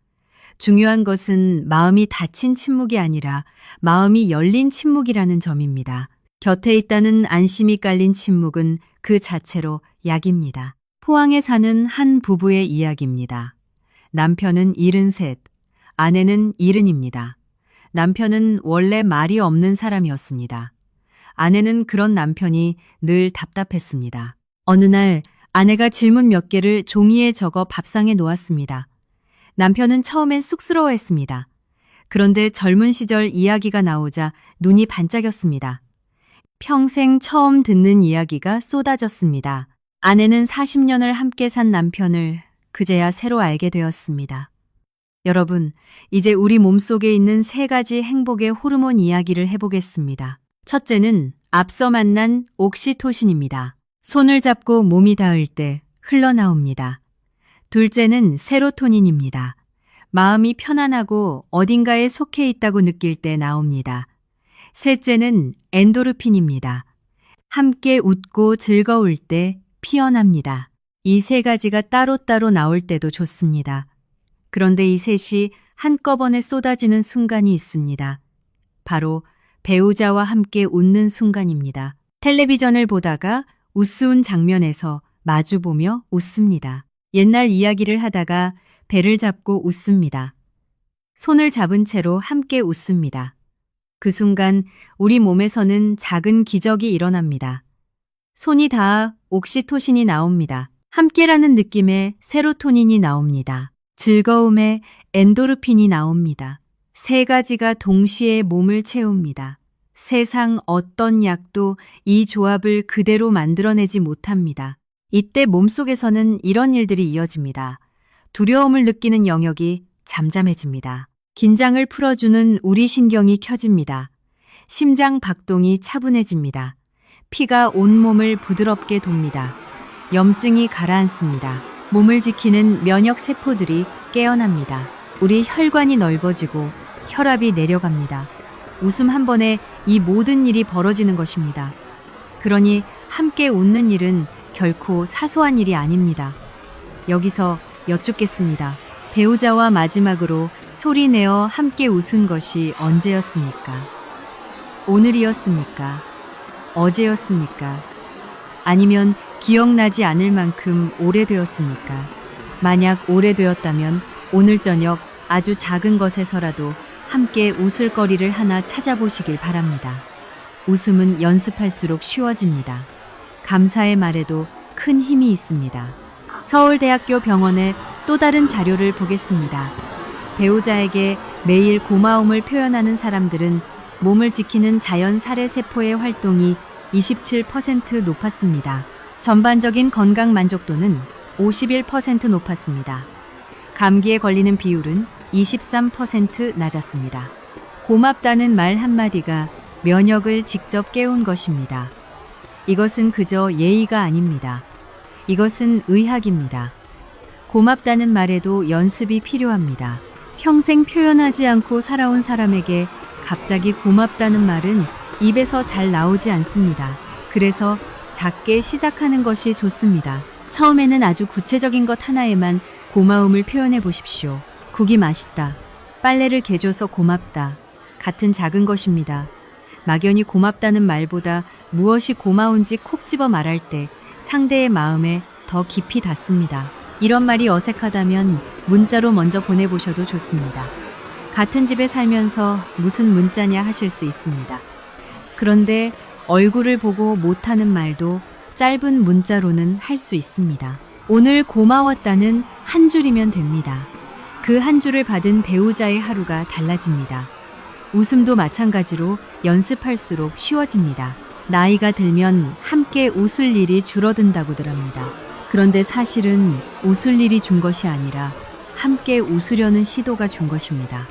Speaker 1: 중요한 것은 마음이 닫힌 침묵이 아니라 마음이 열린 침묵이라는 점입니다. 곁에 있다는 안심이 깔린 침묵은 그 자체로 약입니다. 포항에 사는 한 부부의 이야기입니다. 남편은 73, 아내는 70입니다. 남편은 원래 말이 없는 사람이었습니다. 아내는 그런 남편이 늘 답답했습니다. 어느 날 아내가 질문 몇 개를 종이에 적어 밥상에 놓았습니다. 남편은 처음엔 쑥스러워했습니다. 그런데 젊은 시절 이야기가 나오자 눈이 반짝였습니다. 평생 처음 듣는 이야기가 쏟아졌습니다. 아내는 40년을 함께 산 남편을 그제야 새로 알게 되었습니다. 여러분, 이제 우리 몸속에 있는 3가지 행복의 호르몬 이야기를 해보겠습니다. 첫째는 앞서 만난 옥시토신입니다. 손을 잡고 몸이 닿을 때 흘러나옵니다. 둘째는 세로토닌입니다. 마음이 편안하고 어딘가에 속해 있다고 느낄 때 나옵니다. 셋째는 엔도르핀입니다. 함께 웃고 즐거울 때 피어납니다. 이 3가지가 따로따로 나올 때도 좋습니다. 그런데 이 셋이 한꺼번에 쏟아지는 순간이 있습니다. 바로 배우자와 함께 웃는 순간입니다. 텔레비전을 보다가 우스운 장면에서 마주보며 웃습니다. 옛날 이야기를 하다가 배를 잡고 웃습니다. 손을 잡은 채로 함께 웃습니다. 그 순간 우리 몸에서는 작은 기적이 일어납니다. 손이 닿아 옥시토신이 나옵니다. 함께라는 느낌에 세로토닌이 나옵니다. 즐거움에 엔도르핀이 나옵니다. 3가지가 동시에 몸을 채웁니다. 세상 어떤 약도 이 조합을 그대로 만들어내지 못합니다. 이때 몸속에서는 이런 일들이 이어집니다. 두려움을 느끼는 영역이 잠잠해집니다. 긴장을 풀어주는 우리 신경이 켜집니다. 심장 박동이 차분해집니다. 피가 온몸을 부드럽게 돕니다. 염증이 가라앉습니다. 몸을 지키는 면역 세포들이 깨어납니다. 우리 혈관이 넓어지고 혈압이 내려갑니다. 웃음 한 번에 이 모든 일이 벌어지는 것입니다. 그러니 함께 웃는 일은 결코 사소한 일이 아닙니다. 여기서 여쭙겠습니다. 배우자와 마지막으로 소리내어 함께 웃은 것이 언제였습니까? 오늘이었습니까? 어제였습니까? 아니면 기억나지 않을 만큼 오래되었습니까? 만약 오래되었다면 오늘 저녁 아주 작은 것에서라도 함께 웃을 거리를 하나 찾아보시길 바랍니다. 웃음은 연습할수록 쉬워집니다. 감사의 말에도 큰 힘이 있습니다. 서울대학교 병원의 또 다른 자료를 보겠습니다. 배우자에게 매일 고마움을 표현하는 사람들은 몸을 지키는 자연 살해 세포의 활동이 27% 높았습니다. 전반적인 건강 만족도는 51% 높았습니다. 감기에 걸리는 비율은 23% 낮았습니다. 고맙다는 말 한마디가 면역을 직접 깨운 것입니다. 이것은 그저 예의가 아닙니다. 이것은 의학입니다. 고맙다는 말에도 연습이 필요합니다. 평생 표현하지 않고 살아온 사람에게 갑자기 고맙다는 말은 입에서 잘 나오지 않습니다. 그래서 작게 시작하는 것이 좋습니다. 처음에는 아주 구체적인 것 하나에만 고마움을 표현해 보십시오. 국이 맛있다. 빨래를 개줘서 고맙다. 같은 작은 것입니다. 막연히 고맙다는 말보다 무엇이 고마운지 콕 집어 말할 때 상대의 마음에 더 깊이 닿습니다. 이런 말이 어색하다면 문자로 먼저 보내보셔도 좋습니다. 같은 집에 살면서 무슨 문자냐 하실 수 있습니다. 그런데 얼굴을 보고 못하는 말도 짧은 문자로는 할 수 있습니다. 오늘 고마웠다는 한 줄이면 됩니다. 그 한 줄을 받은 배우자의 하루가 달라집니다. 웃음도 마찬가지로 연습할수록 쉬워집니다. 나이가 들면 함께 웃을 일이 줄어든다고들 합니다. 그런데 사실은 웃을 일이 준 것이 아니라 함께 웃으려는 시도가 준 것입니다.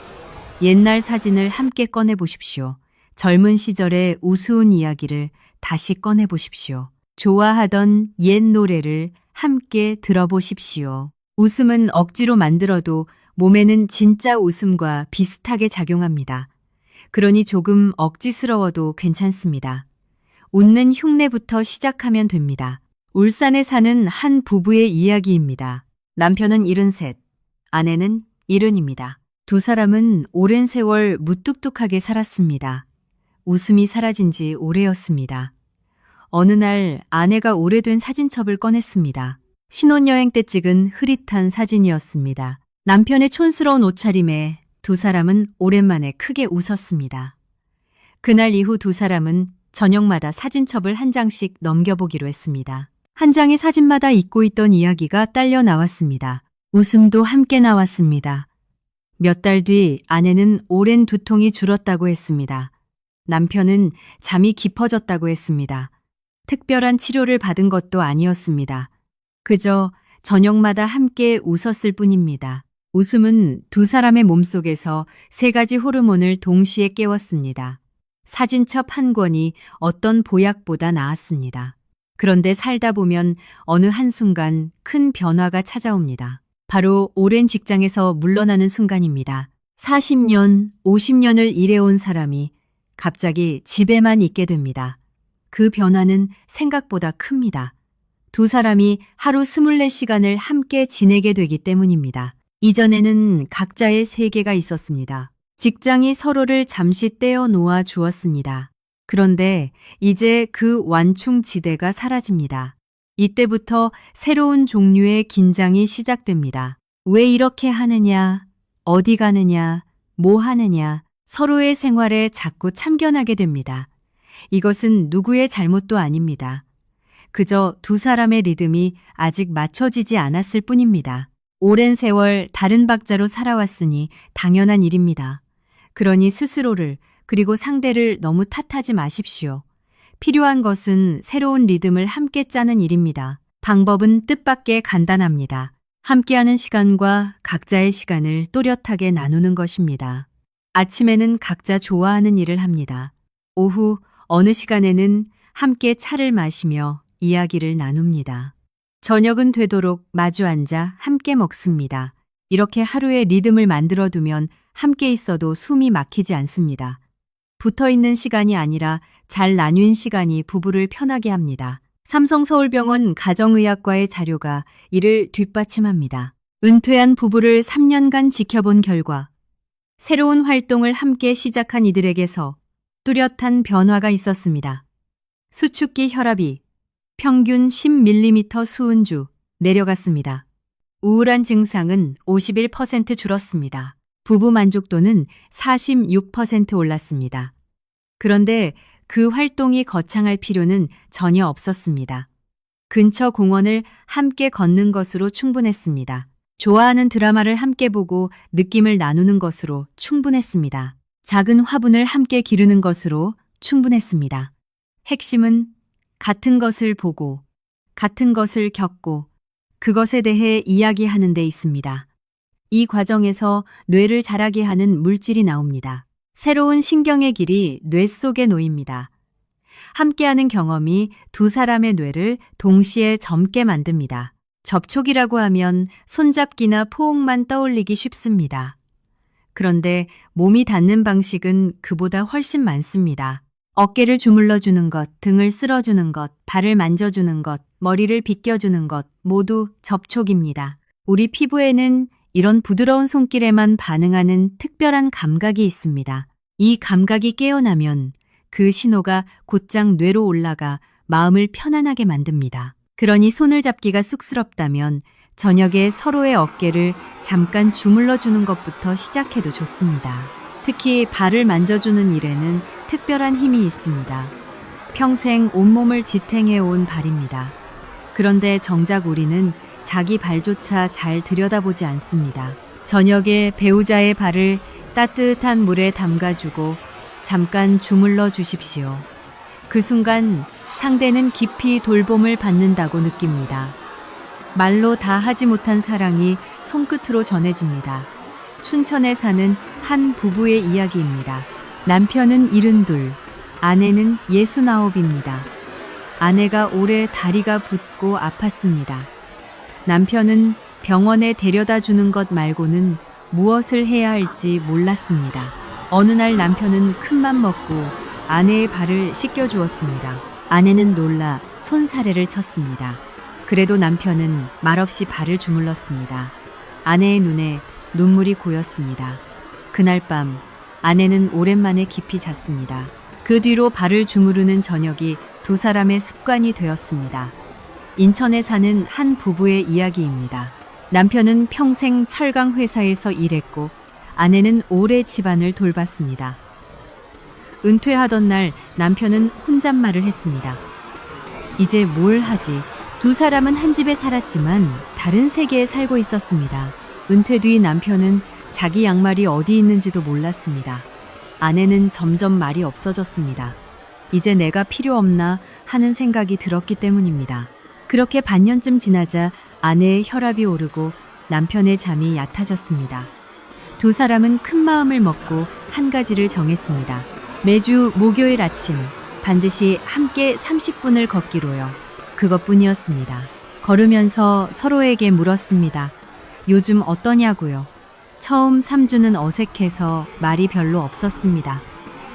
Speaker 1: 옛날 사진을 함께 꺼내 보십시오. 젊은 시절의 우스운 이야기를 다시 꺼내 보십시오. 좋아하던 옛 노래를 함께 들어보십시오. 웃음은 억지로 만들어도 몸에는 진짜 웃음과 비슷하게 작용합니다. 그러니 조금 억지스러워도 괜찮습니다. 웃는 흉내부터 시작하면 됩니다. 울산에 사는 한 부부의 이야기입니다. 남편은 73, 아내는 70입니다. 두 사람은 오랜 세월 무뚝뚝하게 살았습니다. 웃음이 사라진 지 오래였습니다. 어느 날 아내가 오래된 사진첩을 꺼냈습니다. 신혼여행 때 찍은 흐릿한 사진이었습니다. 남편의 촌스러운 옷차림에 두 사람은 오랜만에 크게 웃었습니다. 그날 이후 두 사람은 저녁마다 사진첩을 한 장씩 넘겨보기로 했습니다. 한 장의 사진마다 잊고 있던 이야기가 딸려 나왔습니다. 웃음도 함께 나왔습니다. 몇 달 뒤 아내는 오랜 두통이 줄었다고 했습니다. 남편은 잠이 깊어졌다고 했습니다. 특별한 치료를 받은 것도 아니었습니다. 그저 저녁마다 함께 웃었을 뿐입니다. 웃음은 두 사람의 몸속에서 세 가지 호르몬을 동시에 깨웠습니다. 사진첩 한 권이 어떤 보약보다 나았습니다. 그런데 살다 보면 어느 한순간 큰 변화가 찾아옵니다. 바로 오랜 직장에서 물러나는 순간입니다. 40년, 50년을 일해온 사람이 갑자기 집에만 있게 됩니다. 그 변화는 생각보다 큽니다. 두 사람이 하루 24시간을 함께 지내게 되기 때문입니다. 이전에는 각자의 세계가 있었습니다. 직장이 서로를 잠시 떼어 놓아 주었습니다. 그런데 이제 그 완충지대가 사라집니다. 이때부터 새로운 종류의 긴장이 시작됩니다. 왜 이렇게 하느냐, 어디 가느냐, 뭐 하느냐, 서로의 생활에 자꾸 참견하게 됩니다. 이것은 누구의 잘못도 아닙니다. 그저 두 사람의 리듬이 아직 맞춰지지 않았을 뿐입니다. 오랜 세월 다른 박자로 살아왔으니 당연한 일입니다. 그러니 스스로를 그리고 상대를 너무 탓하지 마십시오. 필요한 것은 새로운 리듬을 함께 짜는 일입니다. 방법은 뜻밖의 간단합니다. 함께하는 시간과 각자의 시간을 또렷하게 나누는 것입니다. 아침에는 각자 좋아하는 일을 합니다. 오후 어느 시간에는 함께 차를 마시며 이야기를 나눕니다. 저녁은 되도록 마주 앉아 함께 먹습니다. 이렇게 하루의 리듬을 만들어두면 함께 있어도 숨이 막히지 않습니다. 붙어있는 시간이 아니라 잘 나뉜 시간이 부부를 편하게 합니다. 삼성서울병원 가정의학과의 자료가 이를 뒷받침합니다. 은퇴한 부부를 3년간 지켜본 결과 새로운 활동을 함께 시작한 이들에게서 뚜렷한 변화가 있었습니다. 수축기 혈압이 평균 10mm 수은주 내려갔습니다. 우울한 증상은 51% 줄었습니다. 부부 만족도는 46% 올랐습니다. 그런데 그 활동이 거창할 필요는 전혀 없었습니다. 근처 공원을 함께 걷는 것으로 충분했습니다. 좋아하는 드라마를 함께 보고 느낌을 나누는 것으로 충분했습니다. 작은 화분을 함께 기르는 것으로 충분했습니다. 핵심은 같은 것을 보고, 같은 것을 겪고, 그것에 대해 이야기하는 데 있습니다. 이 과정에서 뇌를 자라게 하는 물질이 나옵니다. 새로운 신경의 길이 뇌 속에 놓입니다. 함께하는 경험이 두 사람의 뇌를 동시에 젊게 만듭니다. 접촉이라고 하면 손잡기나 포옹만 떠올리기 쉽습니다. 그런데 몸이 닿는 방식은 그보다 훨씬 많습니다. 어깨를 주물러주는 것, 등을 쓸어주는 것, 발을 만져주는 것, 머리를 빗겨주는 것 모두 접촉입니다. 우리 피부에는 이런 부드러운 손길에만 반응하는 특별한 감각이 있습니다. 이 감각이 깨어나면 그 신호가 곧장 뇌로 올라가 마음을 편안하게 만듭니다. 그러니 손을 잡기가 쑥스럽다면 저녁에 서로의 어깨를 잠깐 주물러주는 것부터 시작해도 좋습니다. 특히 발을 만져주는 일에는 특별한 힘이 있습니다. 평생 온몸을 지탱해온 발입니다. 그런데 정작 우리는 자기 발조차 잘 들여다보지 않습니다. 저녁에 배우자의 발을 따뜻한 물에 담가주고 잠깐 주물러 주십시오. 그 순간 상대는 깊이 돌봄을 받는다고 느낍니다. 말로 다 하지 못한 사랑이 손끝으로 전해집니다. 춘천에 사는 한 부부의 이야기입니다. 남편은 72, 아내는 69입니다. 아내가 올해 다리가 붓고 아팠습니다. 남편은 병원에 데려다 주는 것 말고는 무엇을 해야 할지 몰랐습니다. 어느 날 남편은 큰맘 먹고 아내의 발을 씻겨주었습니다. 아내는 놀라 손사래를 쳤습니다. 그래도 남편은 말없이 발을 주물렀습니다. 아내의 눈에 눈물이 고였습니다. 그날 밤 아내는 오랜만에 깊이 잤습니다. 그 뒤로 발을 주무르는 저녁이 두 사람의 습관이 되었습니다. 인천에 사는 한 부부의 이야기입니다. 남편은 평생 철강 회사에서 일했고 아내는 오래 집안을 돌봤습니다. 은퇴하던 날 남편은 혼잣말을 했습니다. 이제 뭘 하지? 두 사람은 한 집에 살았지만 다른 세계에 살고 있었습니다. 은퇴 뒤 남편은 자기 양말이 어디 있는지도 몰랐습니다. 아내는 점점 말이 없어졌습니다. 이제 내가 필요 없나 하는 생각이 들었기 때문입니다. 그렇게 반년쯤 지나자 아내의 혈압이 오르고 남편의 잠이 얕아졌습니다. 두 사람은 큰 마음을 먹고 한 가지를 정했습니다. 매주 목요일 아침 반드시 함께 30분을 걷기로요. 그것뿐이었습니다. 걸으면서 서로에게 물었습니다. 요즘 어떠냐고요? 처음 3주는 어색해서 말이 별로 없었습니다.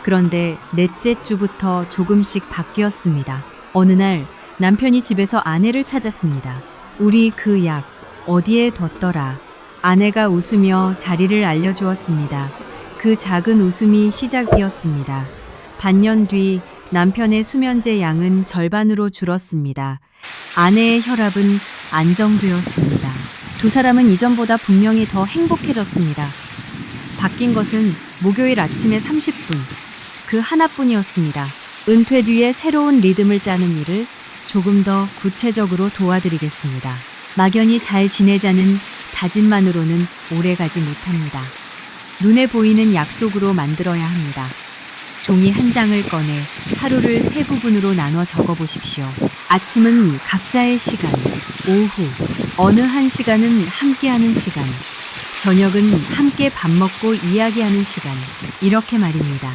Speaker 1: 그런데 넷째 주부터 조금씩 바뀌었습니다. 어느 날 남편이 집에서 아내를 찾았습니다. 우리 그 약 어디에 뒀더라? 아내가 웃으며 자리를 알려주었습니다. 그 작은 웃음이 시작이었습니다. 반년 뒤 남편의 수면제 양은 절반으로 줄었습니다. 아내의 혈압은 안정되었습니다. 두 사람은 이전보다 분명히 더 행복해졌습니다. 바뀐 것은 목요일 아침에 30분, 그 하나뿐이었습니다. 은퇴 뒤에 새로운 리듬을 짜는 일을 조금 더 구체적으로 도와드리겠습니다. 막연히 잘 지내자는 다짐만으로는 오래가지 못합니다. 눈에 보이는 약속으로 만들어야 합니다. 종이 한 장을 꺼내 하루를 세 부분으로 나눠 적어보십시오. 아침은 각자의 시간, 오후 어느 한 시간은 함께하는 시간, 저녁은 함께 밥 먹고 이야기하는 시간, 이렇게 말입니다.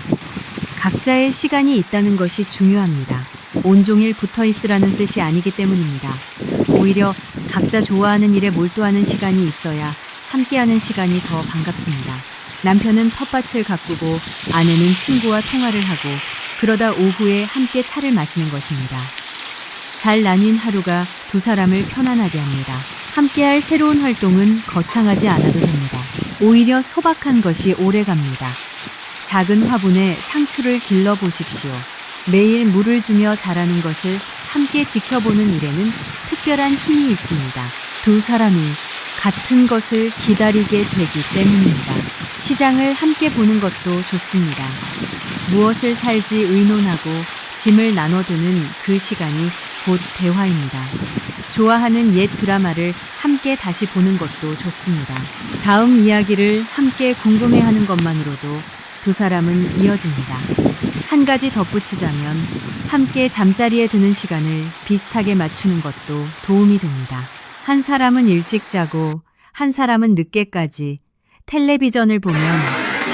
Speaker 1: 각자의 시간이 있다는 것이 중요합니다. 온종일 붙어 있으라는 뜻이 아니기 때문입니다. 오히려 각자 좋아하는 일에 몰두하는 시간이 있어야 함께하는 시간이 더 반갑습니다. 남편은 텃밭을 가꾸고 아내는 친구와 통화를 하고 그러다 오후에 함께 차를 마시는 것입니다. 잘 나뉜 하루가 두 사람을 편안하게 합니다. 함께할 새로운 활동은 거창하지 않아도 됩니다. 오히려 소박한 것이 오래갑니다. 작은 화분에 상추를 길러보십시오. 매일 물을 주며 자라는 것을 함께 지켜보는 일에는 특별한 힘이 있습니다. 두 사람이 같은 것을 기다리게 되기 때문입니다. 시장을 함께 보는 것도 좋습니다. 무엇을 살지 의논하고 짐을 나눠드는 그 시간이 곧 대화입니다. 좋아하는 옛 드라마를 함께 다시 보는 것도 좋습니다. 다음 이야기를 함께 궁금해하는 것만으로도 두 사람은 이어집니다. 한 가지 덧붙이자면 함께 잠자리에 드는 시간을 비슷하게 맞추는 것도 도움이 됩니다. 한 사람은 일찍 자고 한 사람은 늦게까지 텔레비전을 보면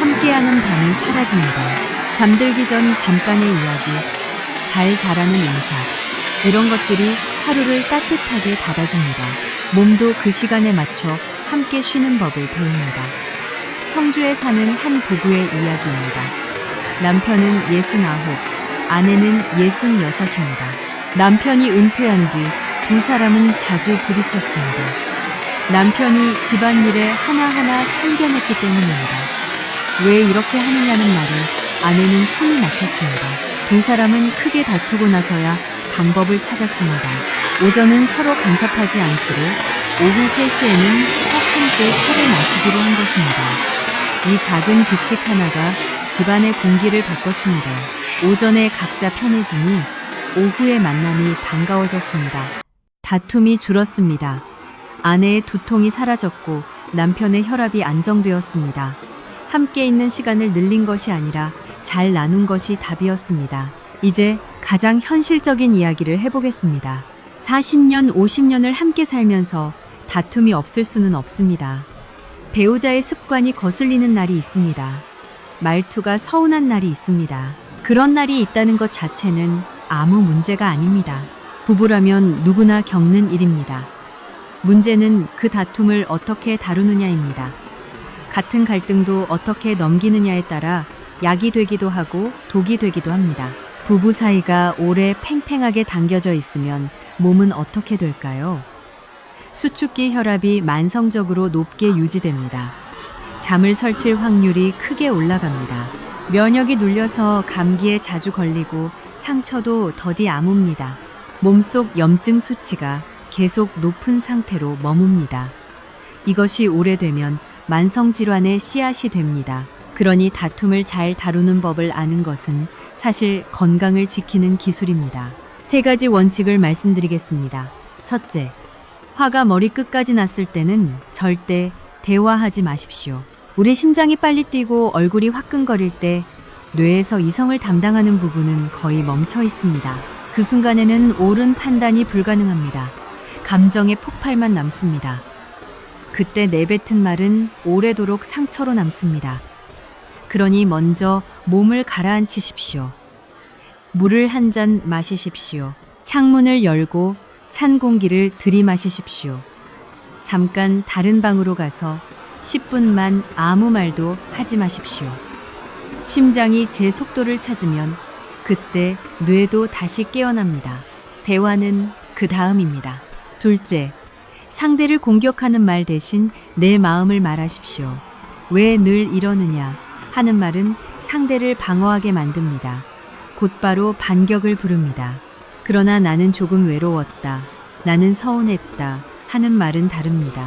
Speaker 1: 함께하는 밤이 사라집니다. 잠들기 전 잠깐의 이야기, 잘 자라는 인사, 이런 것들이 하루를 따뜻하게 닫아줍니다. 몸도 그 시간에 맞춰 함께 쉬는 법을 배웁니다. 청주에 사는 한 부부의 이야기입니다. 남편은 69, 아내는 66입니다. 남편이 은퇴한 뒤 두 사람은 자주 부딪혔습니다. 남편이 집안일에 하나하나 참견했기 때문입니다. 왜 이렇게 하느냐는 말에 아내는 숨이 막혔습니다. 두 사람은 크게 다투고 나서야 방법을 찾았습니다. 오전은 서로 간섭하지 않기로 오후 3시에는 꼭 함께 차를 마시기로 한 것입니다. 이 작은 규칙 하나가 집안의 공기를 바꿨습니다. 오전에 각자 편해지니 오후의 만남이 반가워졌습니다. 다툼이 줄었습니다. 아내의 두통이 사라졌고 남편의 혈압이 안정되었습니다. 함께 있는 시간을 늘린 것이 아니라 잘 나눈 것이 답이었습니다. 이제 가장 현실적인 이야기를 해보겠습니다. 40년, 50년을 함께 살면서 다툼이 없을 수는 없습니다. 배우자의 습관이 거슬리는 날이 있습니다. 말투가 서운한 날이 있습니다. 그런 날이 있다는 것 자체는 아무 문제가 아닙니다. 부부라면 누구나 겪는 일입니다. 문제는 그 다툼을 어떻게 다루느냐입니다. 같은 갈등도 어떻게 넘기느냐에 따라 약이 되기도 하고 독이 되기도 합니다. 부부 사이가 오래 팽팽하게 당겨져 있으면 몸은 어떻게 될까요? 수축기 혈압이 만성적으로 높게 유지됩니다. 잠을 설칠 확률이 크게 올라갑니다. 면역이 눌려서 감기에 자주 걸리고 상처도 더디 아뭅니다. 몸속 염증 수치가 계속 높은 상태로 머뭅니다. 이것이 오래되면 만성질환의 씨앗이 됩니다. 그러니 다툼을 잘 다루는 법을 아는 것은 사실 건강을 지키는 기술입니다. 3가지 원칙을 말씀드리겠습니다. 첫째, 화가 머리끝까지 났을 때는 절대 대화하지 마십시오. 우리 심장이 빨리 뛰고 얼굴이 화끈거릴 때 뇌에서 이성을 담당하는 부분은 거의 멈춰 있습니다. 그 순간에는 옳은 판단이 불가능합니다. 감정의 폭발만 남습니다. 그때 내뱉은 말은 오래도록 상처로 남습니다. 그러니 먼저 몸을 가라앉히십시오. 물을 한 잔 마시십시오. 창문을 열고 찬 공기를 들이마시십시오. 잠깐 다른 방으로 가서 10분만 아무 말도 하지 마십시오. 심장이 제 속도를 찾으면 그때 뇌도 다시 깨어납니다. 대화는 그 다음입니다. 둘째, 상대를 공격하는 말 대신 내 마음을 말하십시오. 왜 늘 이러느냐 하는 말은 상대를 방어하게 만듭니다. 곧바로 반격을 부릅니다. 그러나 나는 조금 외로웠다. 나는 서운했다. 하는 말은 다릅니다.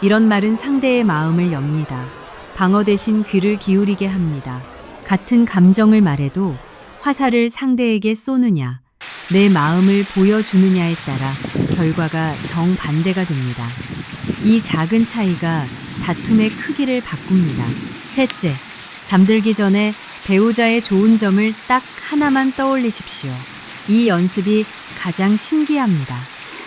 Speaker 1: 이런 말은 상대의 마음을 엽니다. 방어 대신 귀를 기울이게 합니다. 같은 감정을 말해도 화살을 상대에게 쏘느냐, 내 마음을 보여주느냐에 따라 결과가 정반대가 됩니다. 이 작은 차이가 다툼의 크기를 바꿉니다. 셋째, 잠들기 전에 배우자의 좋은 점을 딱 하나만 떠올리십시오. 이 연습이 가장 신기합니다.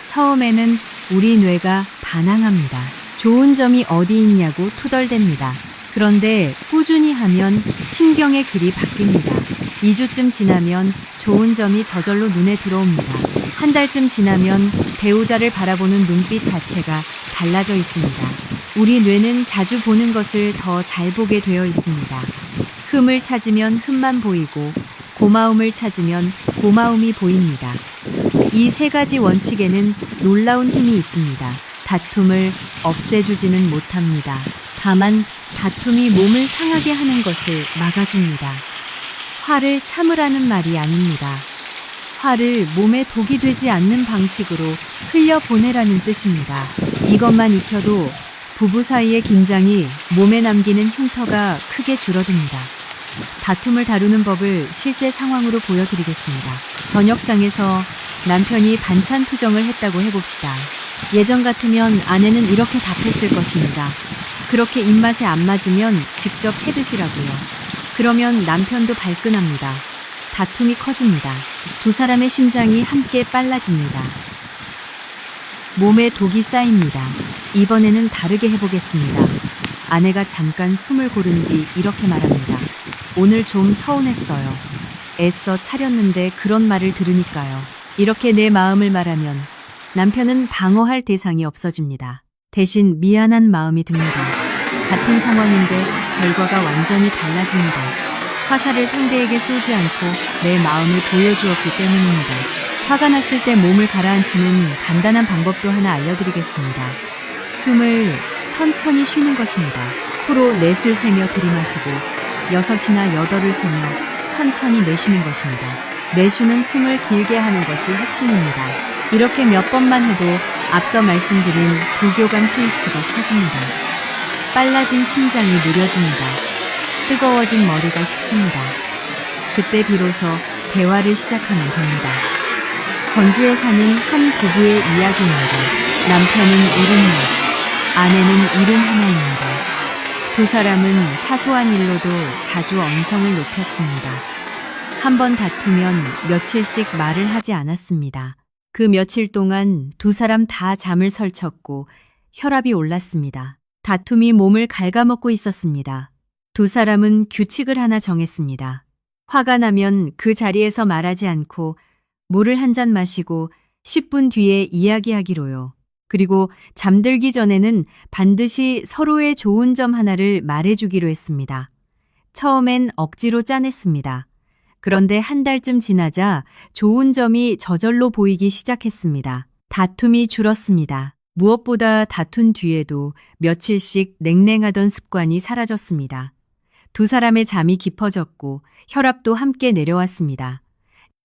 Speaker 1: 처음에는 우리 뇌가 반항합니다. 좋은 점이 어디 있냐고 투덜댑니다. 그런데 꾸준히 하면 신경의 길이 바뀝니다. 2주쯤 지나면 좋은 점이 저절로 눈에 들어옵니다. 한 달쯤 지나면 배우자를 바라보는 눈빛 자체가 달라져 있습니다. 우리 뇌는 자주 보는 것을 더 잘 보게 되어 있습니다. 흠을 찾으면 흠만 보이고 고마움을 찾으면 고마움이 보입니다. 이 세 가지 원칙에는 놀라운 힘이 있습니다. 다툼을 없애주지는 못합니다. 다만 다툼이 몸을 상하게 하는 것을 막아줍니다. 화를 참으라는 말이 아닙니다. 화를 몸에 독이 되지 않는 방식으로 흘려보내라는 뜻입니다. 이것만 익혀도 부부 사이의 긴장이 몸에 남기는 흉터가 크게 줄어듭니다. 다툼을 다루는 법을 실제 상황으로 보여드리겠습니다. 저녁상에서 남편이 반찬 투정을 했다고 해봅시다. 예전 같으면 아내는 이렇게 답했을 것입니다. 그렇게 입맛에 안 맞으면 직접 해드시라고요. 그러면 남편도 발끈합니다. 다툼이 커집니다. 두 사람의 심장이 함께 빨라집니다. 몸에 독이 쌓입니다. 이번에는 다르게 해보겠습니다. 아내가 잠깐 숨을 고른 뒤 이렇게 말합니다. 오늘 좀 서운했어요. 애써 차렸는데 그런 말을 들으니까요. 이렇게 내 마음을 말하면 남편은 방어할 대상이 없어집니다. 대신 미안한 마음이 듭니다. 같은 상황인데 결과가 완전히 달라집니다. 화살을 상대에게 쏘지 않고 내 마음을 보여주었기 때문입니다. 화가 났을 때 몸을 가라앉히는 간단한 방법도 하나 알려드리겠습니다. 숨을 천천히 쉬는 것입니다. 코로 넷을 세며 들이마시고 6이나 8을 세며 천천히 내쉬는 것입니다. 내쉬는 숨을 길게 하는 것이 핵심입니다. 이렇게 몇 번만 해도 앞서 말씀드린 부교감 스위치가 켜집니다. 빨라진 심장이 느려집니다. 뜨거워진 머리가 식습니다. 그때 비로소 대화를 시작하면 됩니다. 전주에 사는 한 부부의 이야기입니다. 남편은 76, 아내는 71입니다. 두 사람은 사소한 일로도 자주 언성을 높였습니다. 한 번 다투면 며칠씩 말을 하지 않았습니다. 그 며칠 동안 두 사람 다 잠을 설쳤고 혈압이 올랐습니다. 다툼이 몸을 갉아먹고 있었습니다. 두 사람은 규칙을 하나 정했습니다. 화가 나면 그 자리에서 말하지 않고 물을 한 잔 마시고 10분 뒤에 이야기하기로요. 그리고 잠들기 전에는 반드시 서로의 좋은 점 하나를 말해주기로 했습니다. 처음엔 억지로 짜냈습니다. 그런데 한 달쯤 지나자 좋은 점이 저절로 보이기 시작했습니다. 다툼이 줄었습니다. 무엇보다 다툰 뒤에도 며칠씩 냉랭하던 습관이 사라졌습니다. 두 사람의 잠이 깊어졌고 혈압도 함께 내려왔습니다.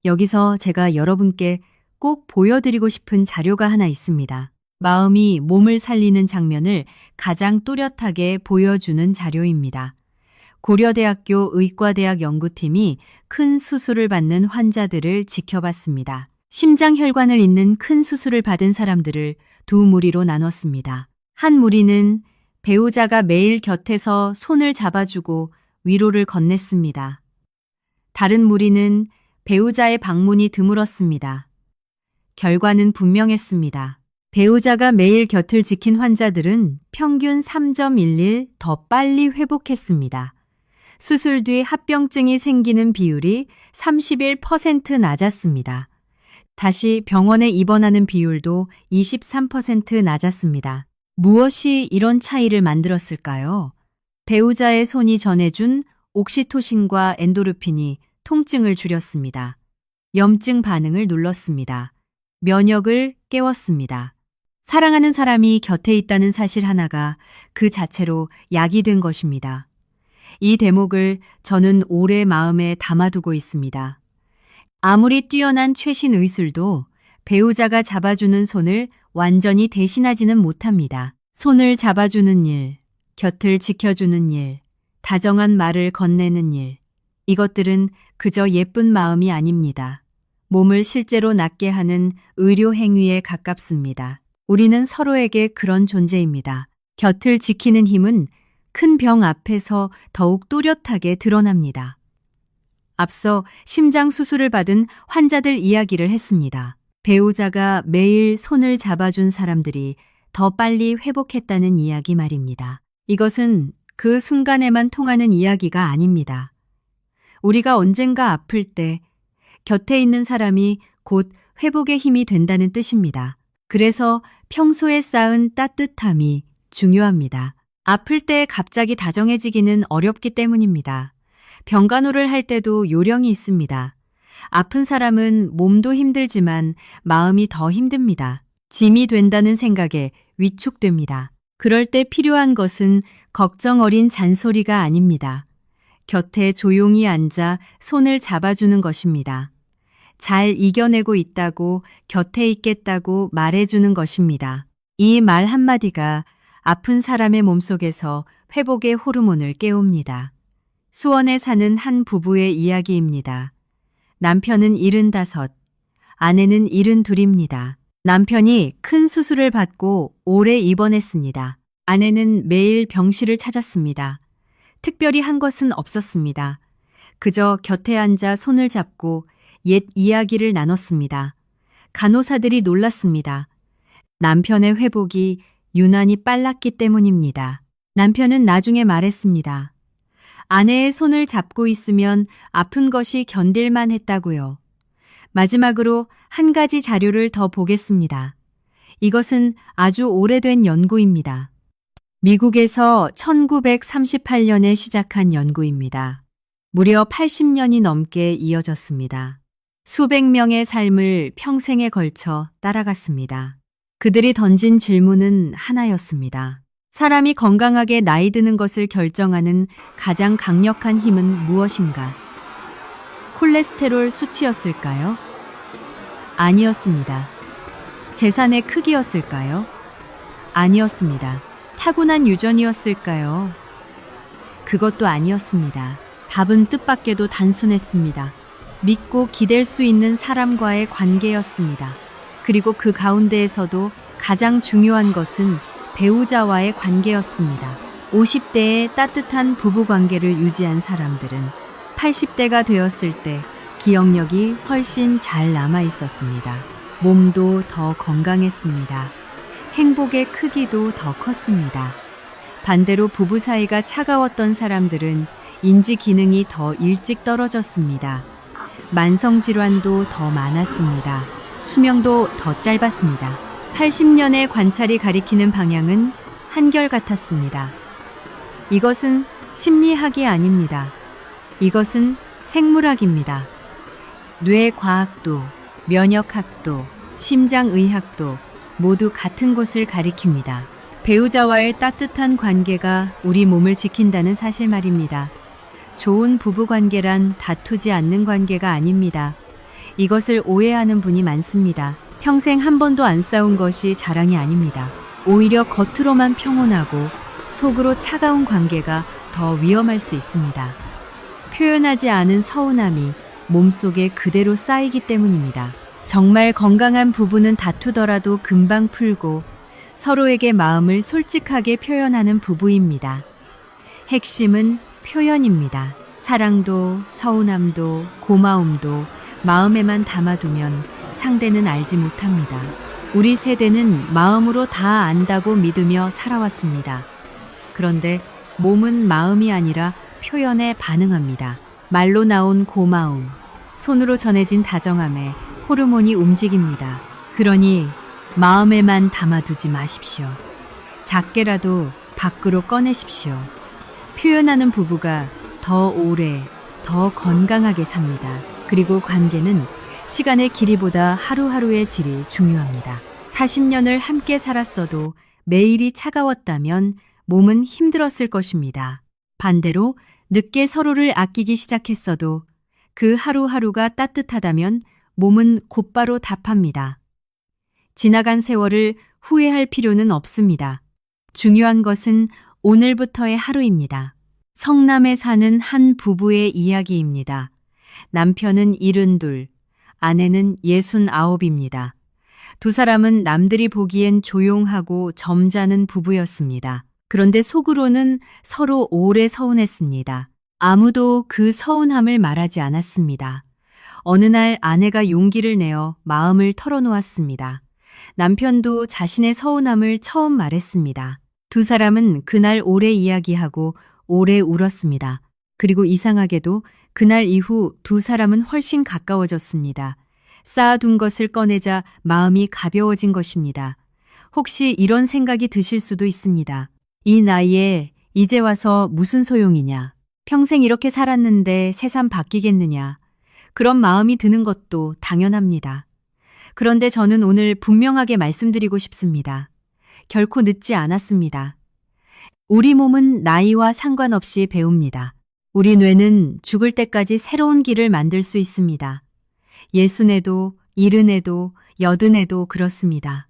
Speaker 1: 여기서 제가 여러분께 꼭 보여드리고 싶은 자료가 하나 있습니다. 마음이 몸을 살리는 장면을 가장 또렷하게 보여주는 자료입니다. 고려대학교 의과대학 연구팀이 큰 수술을 받는 환자들을 지켜봤습니다. 심장혈관을 잇는 큰 수술을 받은 사람들을 두 무리로 나눴습니다. 한 무리는 배우자가 매일 곁에서 손을 잡아주고 위로를 건넸습니다. 다른 무리는 배우자의 방문이 드물었습니다. 결과는 분명했습니다. 배우자가 매일 곁을 지킨 환자들은 평균 3.11 더 빨리 회복했습니다. 수술 뒤 합병증이 생기는 비율이 31% 낮았습니다. 다시 병원에 입원하는 비율도 23% 낮았습니다. 무엇이 이런 차이를 만들었을까요? 배우자의 손이 전해준 옥시토신과 엔도르핀이 통증을 줄였습니다. 염증 반응을 눌렀습니다. 면역을 깨웠습니다. 사랑하는 사람이 곁에 있다는 사실 하나가 그 자체로 약이 된 것입니다. 이 대목을 저는 오래 마음에 담아두고 있습니다. 아무리 뛰어난 최신 의술도 배우자가 잡아주는 손을 완전히 대신하지는 못합니다. 손을 잡아주는 일, 곁을 지켜주는 일, 다정한 말을 건네는 일, 이것들은 그저 예쁜 마음이 아닙니다. 몸을 실제로 낫게 하는 의료 행위에 가깝습니다. 우리는 서로에게 그런 존재입니다. 곁을 지키는 힘은 큰 병 앞에서 더욱 또렷하게 드러납니다. 앞서 심장 수술을 받은 환자들 이야기를 했습니다. 배우자가 매일 손을 잡아준 사람들이 더 빨리 회복했다는 이야기 말입니다. 이것은 그 순간에만 통하는 이야기가 아닙니다. 우리가 언젠가 아플 때 곁에 있는 사람이 곧 회복의 힘이 된다는 뜻입니다. 그래서 평소에 쌓은 따뜻함이 중요합니다. 아플 때 갑자기 다정해지기는 어렵기 때문입니다. 병간호를 할 때도 요령이 있습니다. 아픈 사람은 몸도 힘들지만 마음이 더 힘듭니다. 짐이 된다는 생각에 위축됩니다. 그럴 때 필요한 것은 걱정 어린 잔소리가 아닙니다. 곁에 조용히 앉아 손을 잡아주는 것입니다. 잘 이겨내고 있다고, 곁에 있겠다고 말해주는 것입니다. 이 말 한마디가 아픈 사람의 몸속에서 회복의 호르몬을 깨웁니다. 수원에 사는 한 부부의 이야기입니다. 남편은 75, 아내는 72입니다. 남편이 큰 수술을 받고 오래 입원했습니다. 아내는 매일 병실을 찾았습니다. 특별히 한 것은 없었습니다. 그저 곁에 앉아 손을 잡고 옛 이야기를 나눴습니다. 간호사들이 놀랐습니다. 남편의 회복이 유난히 빨랐기 때문입니다. 남편은 나중에 말했습니다. 아내의 손을 잡고 있으면 아픈 것이 견딜만 했다고요. 마지막으로 한 가지 자료를 더 보겠습니다. 이것은 아주 오래된 연구입니다. 미국에서 1938년에 시작한 연구입니다. 무려 80년이 넘게 이어졌습니다. 수백 명의 삶을 평생에 걸쳐 따라갔습니다. 그들이 던진 질문은 하나였습니다. 사람이 건강하게 나이 드는 것을 결정하는 가장 강력한 힘은 무엇인가? 콜레스테롤 수치였을까요? 아니었습니다. 재산의 크기였을까요? 아니었습니다. 타고난 유전이었을까요? 그것도 아니었습니다. 답은 뜻밖에도 단순했습니다. 믿고 기댈 수 있는 사람과의 관계였습니다. 그리고 그 가운데에서도 가장 중요한 것은 배우자와의 관계였습니다. 50대에 따뜻한 부부 관계를 유지한 사람들은 80대가 되었을 때 기억력이 훨씬 잘 남아 있었습니다. 몸도 더 건강했습니다. 행복의 크기도 더 컸습니다. 반대로 부부 사이가 차가웠던 사람들은 인지 기능이 더 일찍 떨어졌습니다. 만성질환도 더 많았습니다. 수명도 더 짧았습니다. 80년의 관찰이 가리키는 방향은 한결같았습니다. 이것은 심리학이 아닙니다. 이것은 생물학입니다. 뇌과학도, 면역학도, 심장의학도 모두 같은 곳을 가리킵니다. 배우자와의 따뜻한 관계가 우리 몸을 지킨다는 사실 말입니다. 좋은 부부관계란 다투지 않는 관계가 아닙니다. 이것을 오해하는 분이 많습니다. 평생 한 번도 안 싸운 것이 자랑이 아닙니다. 오히려 겉으로만 평온하고 속으로 차가운 관계가 더 위험할 수 있습니다. 표현하지 않은 서운함이 몸속에 그대로 쌓이기 때문입니다. 정말 건강한 부부는 다투더라도 금방 풀고 서로에게 마음을 솔직하게 표현하는 부부입니다. 핵심은 표현입니다. 사랑도 서운함도 고마움도 마음에만 담아두면 상대는 알지 못합니다. 우리 세대는 마음으로 다 안다고 믿으며 살아왔습니다. 그런데 몸은 마음이 아니라 표현에 반응합니다. 말로 나온 고마움, 손으로 전해진 다정함에 호르몬이 움직입니다. 그러니 마음에만 담아두지 마십시오. 작게라도 밖으로 꺼내십시오. 표현하는 부부가 더 오래, 더 건강하게 삽니다. 그리고 관계는 시간의 길이보다 하루하루의 질이 중요합니다. 40년을 함께 살았어도 매일이 차가웠다면 몸은 힘들었을 것입니다. 반대로 늦게 서로를 아끼기 시작했어도 그 하루하루가 따뜻하다면 몸은 곧바로 답합니다. 지나간 세월을 후회할 필요는 없습니다. 중요한 것은 오늘부터의 하루입니다. 성남에 사는 한 부부의 이야기입니다. 남편은 72, 아내는 69입니다. 두 사람은 남들이 보기엔 조용하고 점잖은 부부였습니다. 그런데 속으로는 서로 오래 서운했습니다. 아무도 그 서운함을 말하지 않았습니다. 어느 날 아내가 용기를 내어 마음을 털어놓았습니다. 남편도 자신의 서운함을 처음 말했습니다. 두 사람은 그날 오래 이야기하고 오래 울었습니다. 그리고 이상하게도 그날 이후 두 사람은 훨씬 가까워졌습니다. 쌓아둔 것을 꺼내자 마음이 가벼워진 것입니다. 혹시 이런 생각이 드실 수도 있습니다. 이 나이에 이제 와서 무슨 소용이냐? 평생 이렇게 살았는데 새삼 바뀌겠느냐? 그런 마음이 드는 것도 당연합니다. 그런데 저는 오늘 분명하게 말씀드리고 싶습니다. 결코 늦지 않았습니다. 우리 몸은 나이와 상관없이 배웁니다. 우리 뇌는 죽을 때까지 새로운 길을 만들 수 있습니다. 60에도 70에도 80에도 그렇습니다.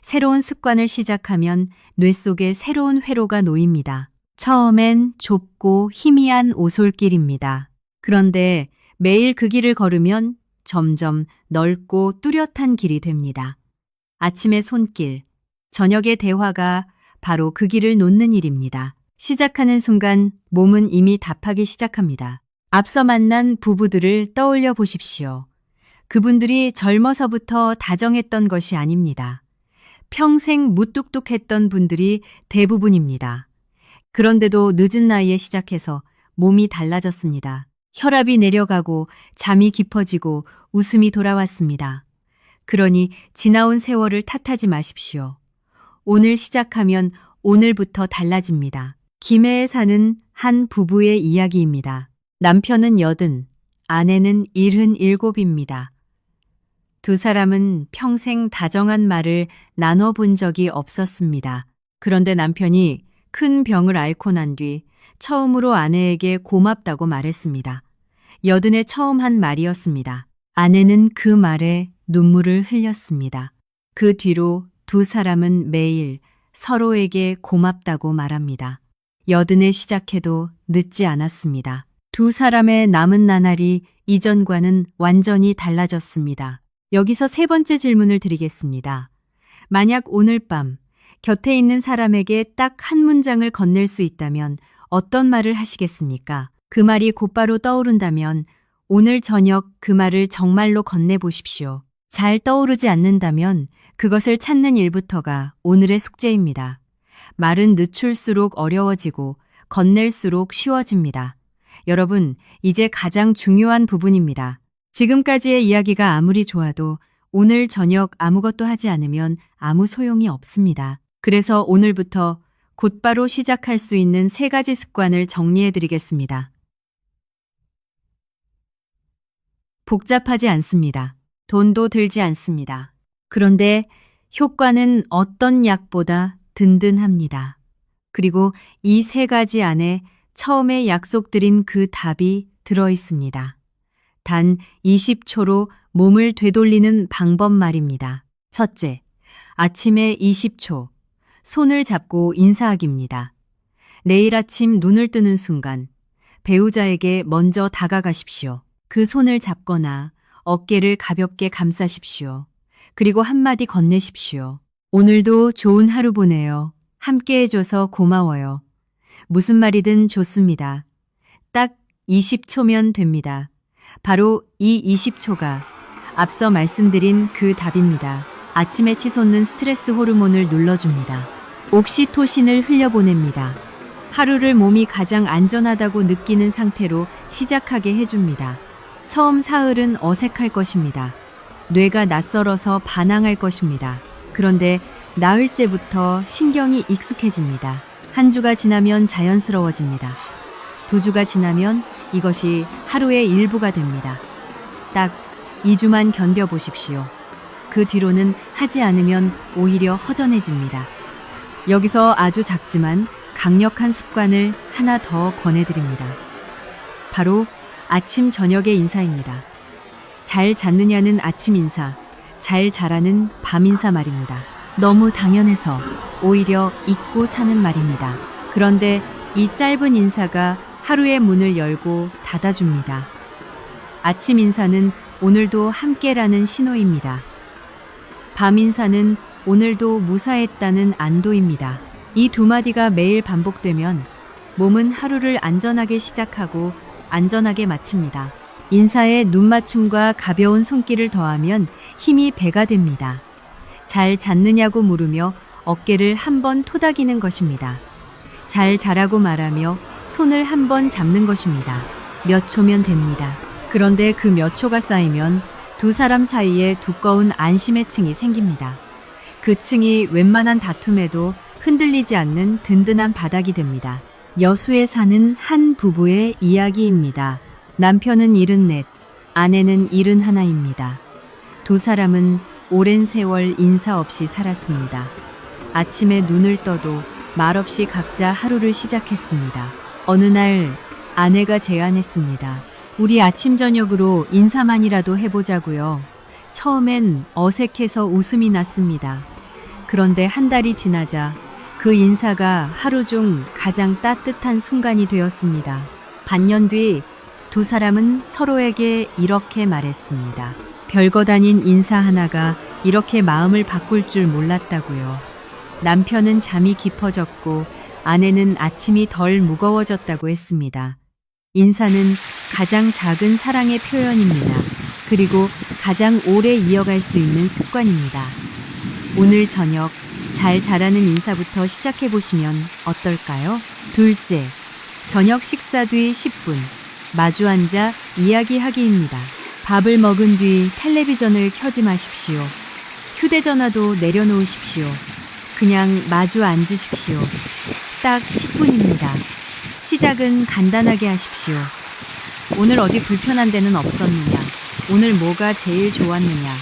Speaker 1: 새로운 습관을 시작하면 뇌 속에 새로운 회로가 놓입니다. 처음엔 좁고 희미한 오솔길입니다. 그런데 매일 그 길을 걸으면 점점 넓고 뚜렷한 길이 됩니다. 아침의 손길, 저녁의 대화가 바로 그 길을 놓는 일입니다. 시작하는 순간 몸은 이미 답하기 시작합니다. 앞서 만난 부부들을 떠올려 보십시오. 그분들이 젊어서부터 다정했던 것이 아닙니다. 평생 무뚝뚝했던 분들이 대부분입니다. 그런데도 늦은 나이에 시작해서 몸이 달라졌습니다. 혈압이 내려가고 잠이 깊어지고 웃음이 돌아왔습니다. 그러니 지나온 세월을 탓하지 마십시오. 오늘 시작하면 오늘부터 달라집니다. 김해에 사는 한 부부의 이야기입니다. 남편은 80, 아내는 77입니다. 두 사람은 평생 다정한 말을 나눠본 적이 없었습니다. 그런데 남편이 큰 병을 앓고 난 뒤 처음으로 아내에게 고맙다고 말했습니다. 80에 처음 한 말이었습니다. 아내는 그 말에 눈물을 흘렸습니다. 그 뒤로 두 사람은 매일 서로에게 고맙다고 말합니다. 80에 시작해도 늦지 않았습니다. 두 사람의 남은 나날이 이전과는 완전히 달라졌습니다. 여기서 세 번째 질문을 드리겠습니다. 만약 오늘 밤 곁에 있는 사람에게 딱 한 문장을 건넬 수 있다면 어떤 말을 하시겠습니까? 그 말이 곧바로 떠오른다면 오늘 저녁 그 말을 정말로 건네보십시오. 잘 떠오르지 않는다면 그것을 찾는 일부터가 오늘의 숙제입니다. 말은 늦출수록 어려워지고 건넬수록 쉬워집니다. 여러분, 이제 가장 중요한 부분입니다. 지금까지의 이야기가 아무리 좋아도 오늘 저녁 아무것도 하지 않으면 아무 소용이 없습니다. 그래서 오늘부터 곧바로 시작할 수 있는 3가지 습관을 정리해 드리겠습니다. 복잡하지 않습니다. 돈도 들지 않습니다. 그런데 효과는 어떤 약보다 든든합니다. 그리고 이 3가지 안에 처음에 약속드린 그 답이 들어 있습니다. 단 20초로 몸을 되돌리는 방법 말입니다. 첫째, 아침에 20초, 손을 잡고 인사하기입니다. 내일 아침 눈을 뜨는 순간 배우자에게 먼저 다가가십시오. 그 손을 잡거나 어깨를 가볍게 감싸십시오. 그리고 한마디 건네십시오. 오늘도 좋은 하루 보내요. 함께 해줘서 고마워요. 무슨 말이든 좋습니다. 딱 20초면 됩니다. 바로 이 20초가 앞서 말씀드린 그 답입니다. 아침에 치솟는 스트레스 호르몬을 눌러줍니다. 옥시토신을 흘려보냅니다. 하루를 몸이 가장 안전하다고 느끼는 상태로 시작하게 해줍니다. 처음 사흘은 어색할 것입니다. 뇌가 낯설어서 반항할 것입니다. 그런데 나흘째부터 신경이 익숙해집니다. 한 주가 지나면 자연스러워집니다. 2주가 지나면 이것이 하루의 일부가 됩니다. 딱 2주만 견뎌보십시오. 그 뒤로는 하지 않으면 오히려 허전해집니다. 여기서 아주 작지만 강력한 습관을 하나 더 권해드립니다. 바로 아침 저녁의 인사입니다. 잘 잤느냐는 아침 인사, 잘 자라는 밤 인사 말입니다. 너무 당연해서 오히려 잊고 사는 말입니다. 그런데 이 짧은 인사가 하루의 문을 열고 닫아줍니다. 아침 인사는 오늘도 함께라는 신호입니다. 밤 인사는 오늘도 무사했다는 안도입니다. 이 두 마디가 매일 반복되면 몸은 하루를 안전하게 시작하고 안전하게 마칩니다. 인사에 눈맞춤과 가벼운 손길을 더하면 힘이 배가 됩니다. 잘 잤느냐고 물으며 어깨를 한번 토닥이는 것입니다. 잘 자라고 말하며 손을 한번 잡는 것입니다. 몇 초면 됩니다. 그런데 그 몇 초가 쌓이면 두 사람 사이에 두꺼운 안심의 층이 생깁니다. 그 층이 웬만한 다툼에도 흔들리지 않는 든든한 바닥이 됩니다. 여수에 사는 한 부부의 이야기입니다. 남편은 74, 아내는 71입니다. 두 사람은 오랜 세월 인사 없이 살았습니다. 아침에 눈을 떠도 말없이 각자 하루를 시작했습니다. 어느 날 아내가 제안했습니다. 우리 아침 저녁으로 인사만이라도 해보자고요. 처음엔 어색해서 웃음이 났습니다. 그런데 한 달이 지나자 그 인사가 하루 중 가장 따뜻한 순간이 되었습니다. 반년 뒤 두 사람은 서로에게 이렇게 말했습니다. 별것 아닌 인사 하나가 이렇게 마음을 바꿀 줄 몰랐다고요. 남편은 잠이 깊어졌고 아내는 아침이 덜 무거워졌다고 했습니다. 인사는 가장 작은 사랑의 표현입니다. 그리고 가장 오래 이어갈 수 있는 습관입니다. 오늘 저녁 잘 자라는 인사부터 시작해 보시면 어떨까요? 둘째, 저녁 식사 뒤 10분 마주 앉아 이야기하기입니다. 밥을 먹은 뒤 텔레비전을 켜지 마십시오. 휴대전화도 내려놓으십시오. 그냥 마주 앉으십시오. 딱 10분입니다. 시작은 간단하게 하십시오. 오늘 어디 불편한 데는 없었느냐? 오늘 뭐가 제일 좋았느냐?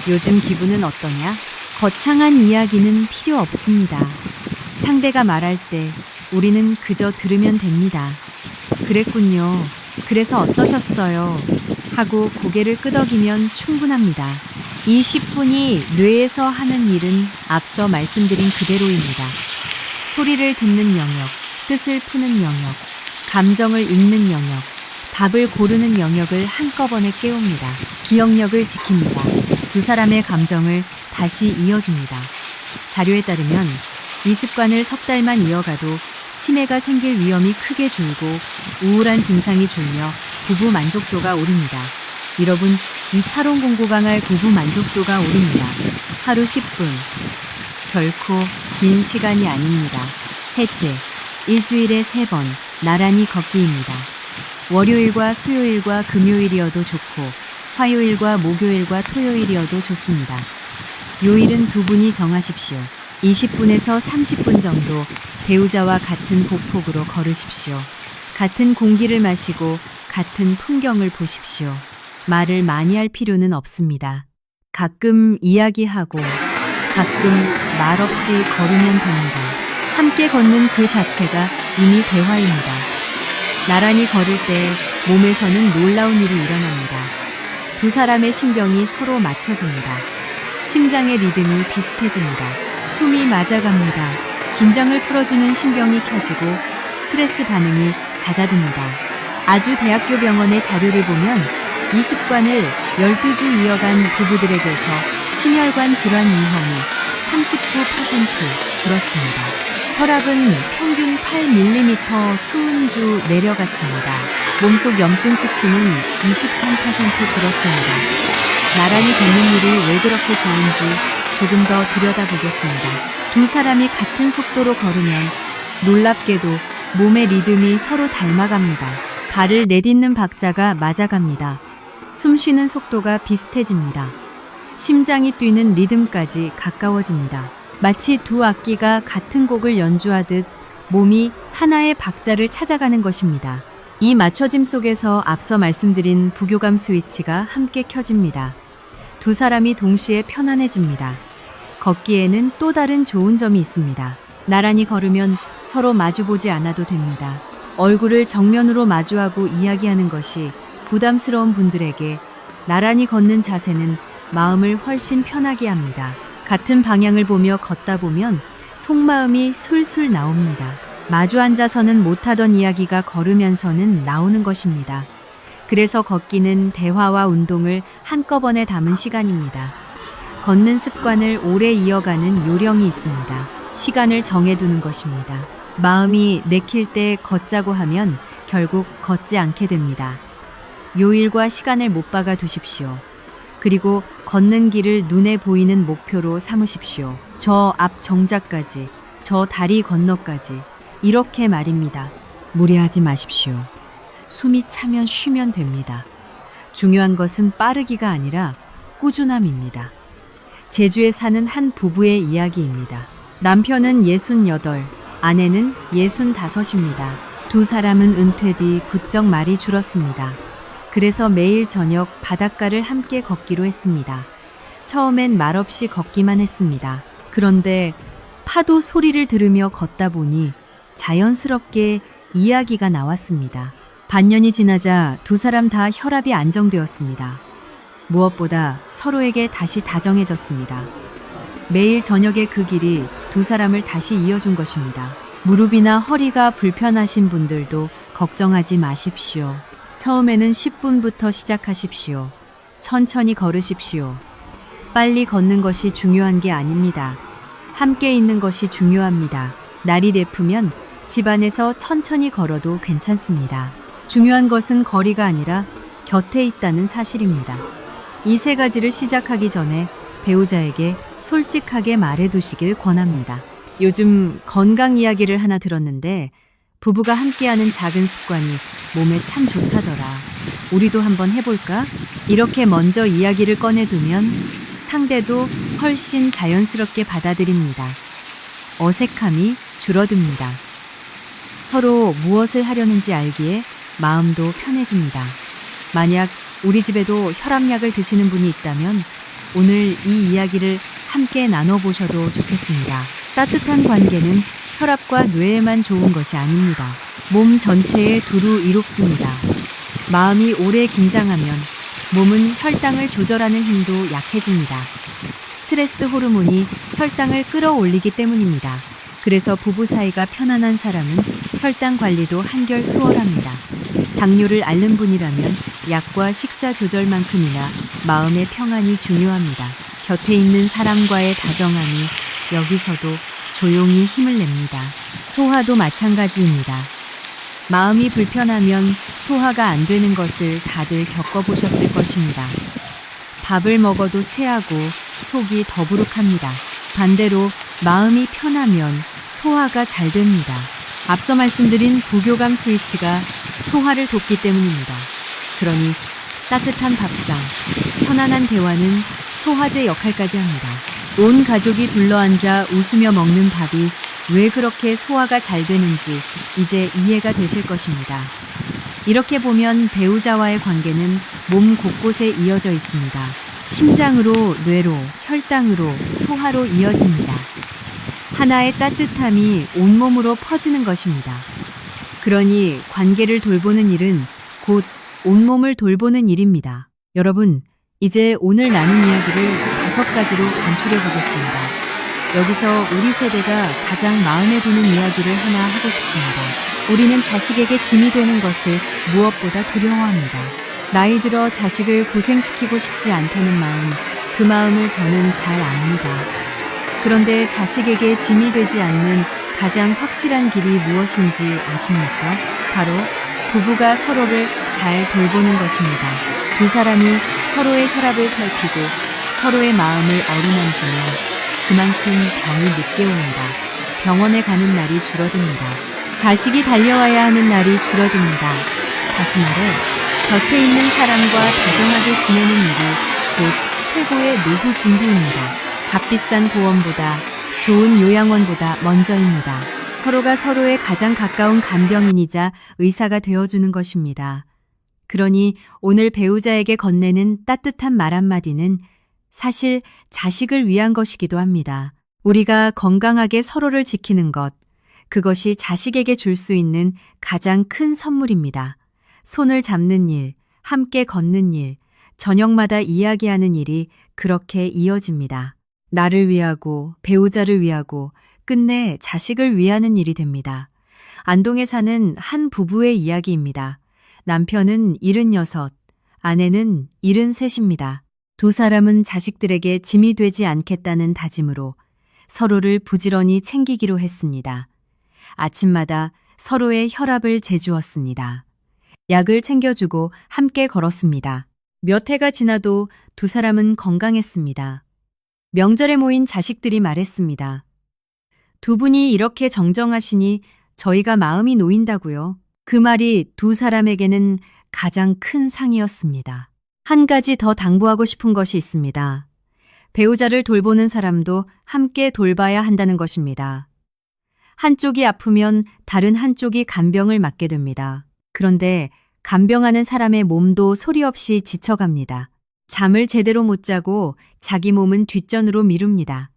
Speaker 1: 요즘 기분은 어떠냐? 거창한 이야기는 필요 없습니다. 상대가 말할 때 우리는 그저 들으면 됩니다. 그랬군요. 그래서 어떠셨어요? 하고 고개를 끄덕이면 충분합니다. 이 10분이 뇌에서 하는 일은 앞서 말씀드린 그대로입니다. 소리를 듣는 영역, 뜻을 푸는 영역, 감정을 읽는 영역, 답을 고르는 영역을 한꺼번에 깨웁니다. 기억력을 지킵니다. 두 사람의 감정을 다시 이어줍니다. 자료에 따르면 이 습관을 석 달만 이어가도 치매가 생길 위험이 크게 줄고 우울한 증상이 줄며 부부 만족도가 오릅니다. 여러분, 2차론 공고 강할 부부 만족도가 오릅니다. 하루 10분. 결코 긴 시간이 아닙니다. 셋째, 일주일에 3번 나란히 걷기입니다. 월요일과 수요일과 금요일이어도 좋고 화요일과 목요일과 토요일이어도 좋습니다. 요일은 두 분이 정하십시오. 20분에서 30분 정도 배우자와 같은 보폭으로 걸으십시오. 같은 공기를 마시고 같은 풍경을 보십시오. 말을 많이 할 필요는 없습니다. 가끔 이야기하고 가끔 말없이 걸으면 됩니다. 함께 걷는 그 자체가 이미 대화입니다. 나란히 걸을 때 몸에서는 놀라운 일이 일어납니다. 두 사람의 신경이 서로 맞춰집니다. 심장의 리듬이 비슷해집니다. 숨이 맞아갑니다. 긴장을 풀어주는 신경이 켜지고 스트레스 반응이 잦아듭니다. 아주 대학교 병원의 자료를 보면 이 습관을 12주 이어간 부부들에게서 심혈관 질환 위험이 39% 줄었습니다. 혈압은 평균 8mm 수은주 내려갔습니다. 몸속 염증 수치는 23% 줄었습니다. 나란히 걷는 일이 왜 그렇게 좋은지 조금 더 들여다보겠습니다. 두 사람이 같은 속도로 걸으면 놀랍게도 몸의 리듬이 서로 닮아갑니다. 발을 내딛는 박자가 맞아갑니다. 숨 쉬는 속도가 비슷해집니다. 심장이 뛰는 리듬까지 가까워집니다. 마치 두 악기가 같은 곡을 연주하듯 몸이 하나의 박자를 찾아가는 것입니다. 이 맞춰짐 속에서 앞서 말씀드린 부교감 스위치가 함께 켜집니다. 두 사람이 동시에 편안해집니다. 걷기에는 또 다른 좋은 점이 있습니다. 나란히 걸으면 서로 마주보지 않아도 됩니다. 얼굴을 정면으로 마주하고 이야기하는 것이 부담스러운 분들에게 나란히 걷는 자세는 마음을 훨씬 편하게 합니다. 같은 방향을 보며 걷다 보면 속마음이 술술 나옵니다. 마주 앉아서는 못하던 이야기가 걸으면서는 나오는 것입니다. 그래서 걷기는 대화와 운동을 한꺼번에 담은 시간입니다. 걷는 습관을 오래 이어가는 요령이 있습니다. 시간을 정해두는 것입니다. 마음이 내킬 때 걷자고 하면 결국 걷지 않게 됩니다. 요일과 시간을 못 박아 두십시오. 그리고 걷는 길을 눈에 보이는 목표로 삼으십시오. 저 앞 정자까지, 저 다리 건너까지. 이렇게 말입니다. 무리하지 마십시오. 숨이 차면 쉬면 됩니다. 중요한 것은 빠르기가 아니라 꾸준함입니다. 제주에 사는 한 부부의 이야기입니다. 남편은 68, 아내는 65입니다. 두 사람은 은퇴 뒤 부쩍 말이 줄었습니다. 그래서 매일 저녁 바닷가를 함께 걷기로 했습니다. 처음엔 말없이 걷기만 했습니다. 그런데 파도 소리를 들으며 걷다 보니 자연스럽게 이야기가 나왔습니다. 반년이 지나자 두 사람 다 혈압이 안정되었습니다. 무엇보다 서로에게 다시 다정해졌습니다. 매일 저녁의 그 길이 두 사람을 다시 이어준 것입니다. 무릎이나 허리가 불편하신 분들도 걱정하지 마십시오. 처음에는 10분부터 시작하십시오. 천천히 걸으십시오. 빨리 걷는 것이 중요한 게 아닙니다. 함께 있는 것이 중요합니다. 날이 내프면 집안에서 천천히 걸어도 괜찮습니다. 중요한 것은 거리가 아니라 곁에 있다는 사실입니다. 이 세 가지를 시작하기 전에 배우자에게 솔직하게 말해두시길 권합니다. 요즘 건강 이야기를 하나 들었는데 부부가 함께하는 작은 습관이 몸에 참 좋다더라. 우리도 한번 해볼까? 이렇게 먼저 이야기를 꺼내두면 상대도 훨씬 자연스럽게 받아들입니다. 어색함이 줄어듭니다. 서로 무엇을 하려는지 알기에 마음도 편해집니다. 만약 우리 집에도 혈압약을 드시는 분이 있다면 오늘 이 이야기를 함께 나눠보셔도 좋겠습니다. 따뜻한 관계는 혈압과 뇌에만 좋은 것이 아닙니다. 몸 전체에 두루 이롭습니다. 마음이 오래 긴장하면 몸은 혈당을 조절하는 힘도 약해집니다. 스트레스 호르몬이 혈당을 끌어올리기 때문입니다. 그래서 부부 사이가 편안한 사람은 혈당 관리도 한결 수월합니다. 당뇨를 앓는 분이라면 약과 식사 조절만큼이나 마음의 평안이 중요합니다. 곁에 있는 사람과의 다정함이 여기서도 조용히 힘을 냅니다. 소화도 마찬가지입니다. 마음이 불편하면 소화가 안 되는 것을 다들 겪어보셨을 것입니다. 밥을 먹어도 체하고 속이 더부룩합니다. 반대로 마음이 편하면 소화가 잘 됩니다. 앞서 말씀드린 부교감 스위치가 소화를 돕기 때문입니다. 그러니 따뜻한 밥상, 편안한 대화는 소화제 역할까지 합니다. 온 가족이 둘러앉아 웃으며 먹는 밥이 왜 그렇게 소화가 잘 되는지 이제 이해가 되실 것입니다. 이렇게 보면 배우자와의 관계는 몸 곳곳에 이어져 있습니다. 심장으로 뇌로, 혈당으로, 소화로 이어집니다. 하나의 따뜻함이 온몸으로 퍼지는 것입니다. 그러니 관계를 돌보는 일은 곧 온몸을 돌보는 일입니다. 여러분, 이제 오늘 나눈 이야기를 5가지로 간추려 보겠습니다. 여기서 우리 세대가 가장 마음에 드는 이야기를 하나 하고 싶습니다. 우리는 자식에게 짐이 되는 것을 무엇보다 두려워합니다. 나이 들어 자식을 고생시키고 싶지 않다는 마음, 그 마음을 저는 잘 압니다. 그런데 자식에게 짐이 되지 않는 가장 확실한 길이 무엇인지 아십니까? 바로 부부가 서로를 잘 돌보는 것입니다. 두 사람이 서로의 혈압을 살피고 서로의 마음을 어루만지면 그만큼 병이 늦게 옵니다. 병원에 가는 날이 줄어듭니다. 자식이 달려와야 하는 날이 줄어듭니다. 다시 말해 곁에 있는 사람과 다정하게 지내는 일이 곧 최고의 노후 준비입니다. 값비싼 보험보다 좋은 요양원보다 먼저입니다. 서로가 서로의 가장 가까운 간병인이자 의사가 되어주는 것입니다. 그러니 오늘 배우자에게 건네는 따뜻한 말 한마디는 사실 자식을 위한 것이기도 합니다. 우리가 건강하게 서로를 지키는 것, 그것이 자식에게 줄 수 있는 가장 큰 선물입니다. 손을 잡는 일, 함께 걷는 일, 저녁마다 이야기하는 일이 그렇게 이어집니다. 나를 위하고 배우자를 위하고 끝내 자식을 위하는 일이 됩니다. 안동에 사는 한 부부의 이야기입니다. 남편은 76, 아내는 73입니다. 두 사람은 자식들에게 짐이 되지 않겠다는 다짐으로 서로를 부지런히 챙기기로 했습니다. 아침마다 서로의 혈압을 재주었습니다. 약을 챙겨주고 함께 걸었습니다. 몇 해가 지나도 두 사람은 건강했습니다. 명절에 모인 자식들이 말했습니다. 두 분이 이렇게 정정하시니 저희가 마음이 놓인다고요. 그 말이 두 사람에게는 가장 큰 상이었습니다. 한 가지 더 당부하고 싶은 것이 있습니다. 배우자를 돌보는 사람도 함께 돌봐야 한다는 것입니다. 한쪽이 아프면 다른 한쪽이 간병을 맡게 됩니다. 그런데 간병하는 사람의 몸도 소리 없이 지쳐갑니다. 잠을 제대로 못 자고 자기 몸은 뒷전으로 미룹니다.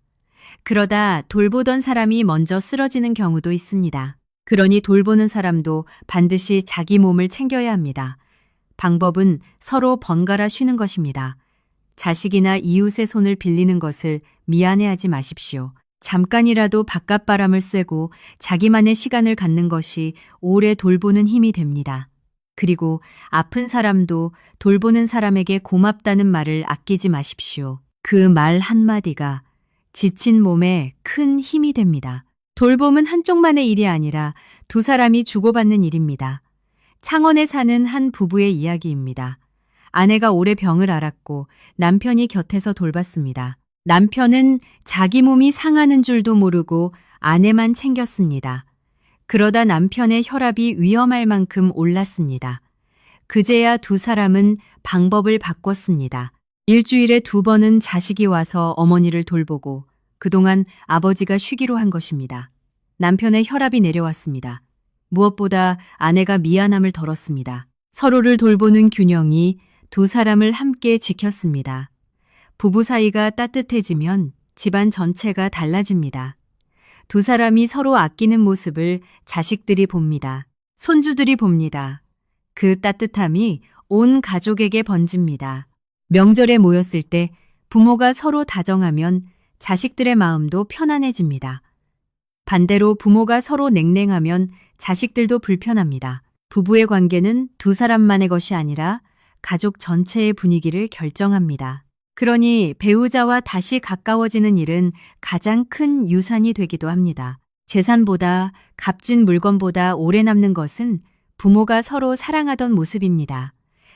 Speaker 1: 그러다 돌보던 사람이 먼저 쓰러지는 경우도 있습니다. 그러니 돌보는 사람도 반드시 자기 몸을 챙겨야 합니다. 방법은 서로 번갈아 쉬는 것입니다. 자식이나 이웃의 손을 빌리는 것을 미안해하지 마십시오. 잠깐이라도 바깥바람을 쐬고 자기만의 시간을 갖는 것이 오래 돌보는 힘이 됩니다. 그리고 아픈 사람도 돌보는 사람에게 고맙다는 말을 아끼지 마십시오. 그 말 한마디가 지친 몸에 큰 힘이 됩니다. 돌봄은 한쪽만의 일이 아니라 두 사람이 주고받는 일입니다. 창원에 사는 한 부부의 이야기입니다. 아내가 오래 병을 앓았고 남편이 곁에서 돌봤습니다. 남편은 자기 몸이 상하는 줄도 모르고 아내만 챙겼습니다. 그러다 남편의 혈압이 위험할 만큼 올랐습니다. 그제야 두 사람은 방법을 바꿨습니다. 일주일에 2번은 자식이 와서 어머니를 돌보고 그동안 아버지가 쉬기로 한 것입니다. 남편의 혈압이 내려왔습니다. 무엇보다 아내가 미안함을 덜었습니다. 서로를 돌보는 균형이 두 사람을 함께 지켰습니다. 부부 사이가 따뜻해지면 집안 전체가 달라집니다. 두 사람이 서로 아끼는 모습을 자식들이 봅니다. 손주들이 봅니다. 그 따뜻함이 온 가족에게 번집니다. 명절에 모였을 때 부모가 서로 다정하면 자식들의 마음도 편안해집니다. 반대로 부모가 서로 냉랭하면 자식들도 불편합니다. 부부의 관계는 두 사람만의 것이 아니라 가족 전체의 분위기를 결정합니다. 그러니 배우자와 다시 가까워지는 일은 가장 큰 유산이 되기도 합니다. 재산보다 값진 물건보다 오래 남는 것은 부모가 서로 사랑하던 모습입니다.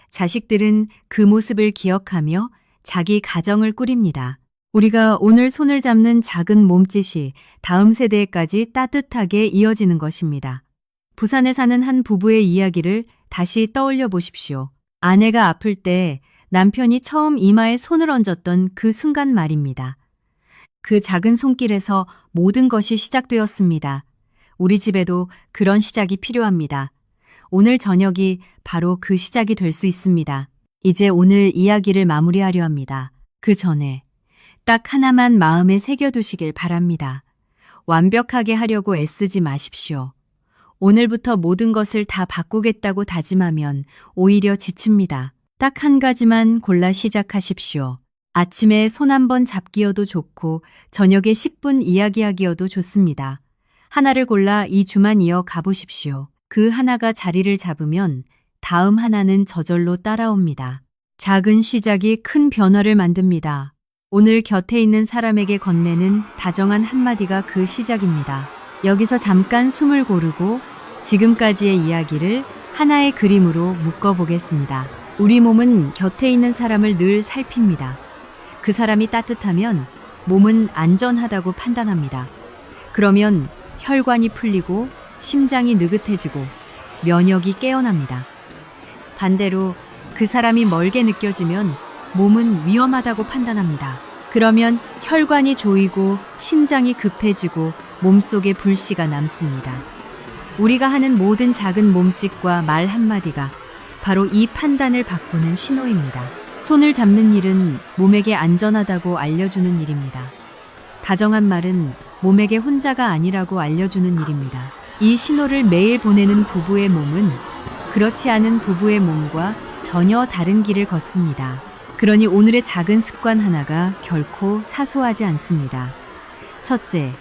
Speaker 1: 자식들은 그 모습을 기억하며 자기 가정을 꾸립니다. 우리가 오늘 손을 잡는 작은 몸짓이 다음 세대까지 따뜻하게 이어지는 것입니다. 부산에 사는 한 부부의 이야기를 다시 떠올려 보십시오. 아내가 아플 때 남편이 처음 이마에 손을 얹었던 그 순간 말입니다. 그 작은 손길에서 모든 것이 시작되었습니다. 우리 집에도 그런 시작이 필요합니다. 오늘 저녁이 바로 그 시작이 될 수 있습니다. 이제 오늘 이야기를 마무리하려 합니다. 그 전에 딱 하나만 마음에 새겨두시길 바랍니다. 완벽하게 하려고 애쓰지 마십시오. 오늘부터 모든 것을 다 바꾸겠다고 다짐하면 오히려 지칩니다. 딱 한 가지만 골라 시작하십시오. 아침에 손 한 번 잡기여도 좋고 저녁에 10분 이야기하기여도 좋습니다. 하나를 골라 2주만 이어 가보십시오. 그 하나가 자리를 잡으면 다음 하나는 저절로 따라옵니다. 작은 시작이 큰 변화를 만듭니다. 오늘 곁에 있는 사람에게 건네는 다정한 한마디가 그 시작입니다. 여기서 잠깐 숨을 고르고 지금까지의 이야기를 하나의 그림으로 묶어보겠습니다. 우리 몸은 곁에 있는 사람을 늘 살핍니다. 그 사람이 따뜻하면 몸은 안전하다고 판단합니다. 그러면 혈관이 풀리고 심장이 느긋해지고 면역이 깨어납니다. 반대로 그 사람이 멀게 느껴지면 몸은 위험하다고 판단합니다. 그러면 혈관이 조이고 심장이 급해지고 몸속에 불씨가 남습니다. 우리가 하는 모든 작은 몸짓과 말 한마디가 바로 이 판단을 바꾸는 신호입니다. 손을 잡는 일은 몸에게 안전하다고 알려주는 일입니다. 다정한 말은 몸에게 혼자가 아니라고 알려주는 일입니다. 이 신호를 매일 보내는 부부의 몸은 그렇지 않은 부부의 몸과 전혀 다른 길을 걷습니다. 그러니 오늘의 작은 습관 하나가 결코 사소하지 않습니다. 첫째,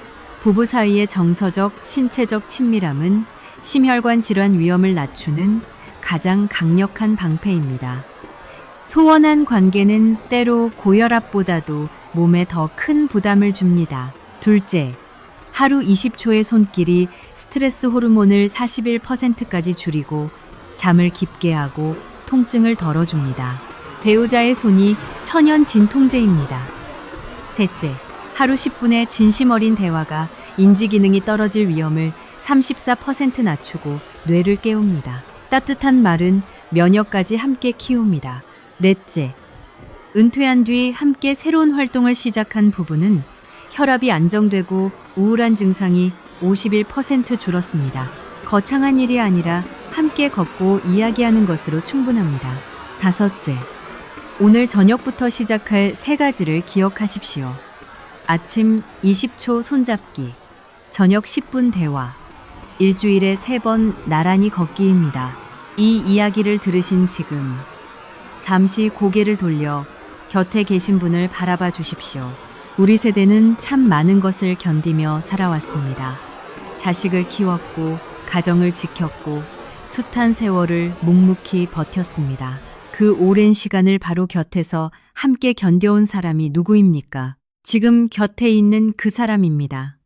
Speaker 1: 부부 사이의 정서적, 신체적 친밀함은 심혈관 질환 위험을 낮추는 가장 강력한 방패입니다. 소원한 관계는 때로 고혈압보다도 몸에 더 큰 부담을 줍니다. 둘째, 하루 20초의 손길이 스트레스 호르몬을 41%까지 줄이고 잠을 깊게 하고 통증을 덜어줍니다. 배우자의 손이 천연 진통제입니다. 셋째, 하루 10분의 진심 어린 대화가 인지 기능이 떨어질 위험을 34% 낮추고 뇌를 깨웁니다. 따뜻한 말은 면역까지 함께 키웁니다. 넷째, 은퇴한 뒤 함께 새로운 활동을 시작한 부부는 혈압이 안정되고 우울한 증상이 51% 줄었습니다. 거창한 일이 아니라 함께 걷고 이야기하는 것으로 충분합니다. 다섯째, 오늘 저녁부터 시작할 3가지를 기억하십시오. 아침 20초 손잡기, 저녁 10분 대화, 일주일에 3번 나란히 걷기입니다. 이 이야기를 들으신 지금 잠시 고개를 돌려 곁에 계신 분을 바라봐 주십시오. 우리 세대는 참 많은 것을 견디며 살아왔습니다. 자식을 키웠고 가정을 지켰고 숱한 세월을 묵묵히 버텼습니다. 그 오랜 시간을 바로 곁에서 함께 견뎌온 사람이 누구입니까? 지금 곁에 있는 그 사람입니다.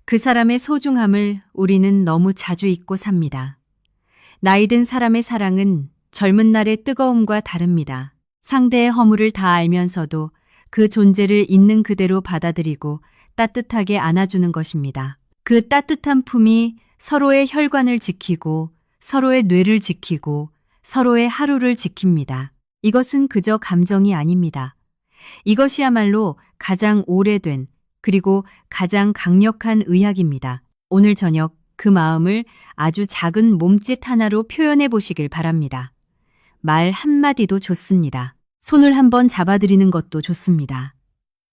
Speaker 1: 그 사람의 소중함을 우리는 너무 자주 잊고 삽니다. 나이든 사람의 사랑은 젊은 날의 뜨거움과 다릅니다. 상대의 허물을 다 알면서도 그 존재를 있는 그대로 받아들이고 따뜻하게 안아주는 것입니다. 그 따뜻한 품이 서로의 혈관을 지키고 서로의 뇌를 지키고 서로의 하루를 지킵니다. 이것은 그저 감정이 아닙니다. 이것이야말로 가장 오래된 그리고 가장 강력한 의학입니다. 오늘 저녁 그 마음을 아주 작은 몸짓 하나로 표현해 보시길 바랍니다. 말 한마디도 좋습니다. 손을 한번 잡아드리는 것도 좋습니다.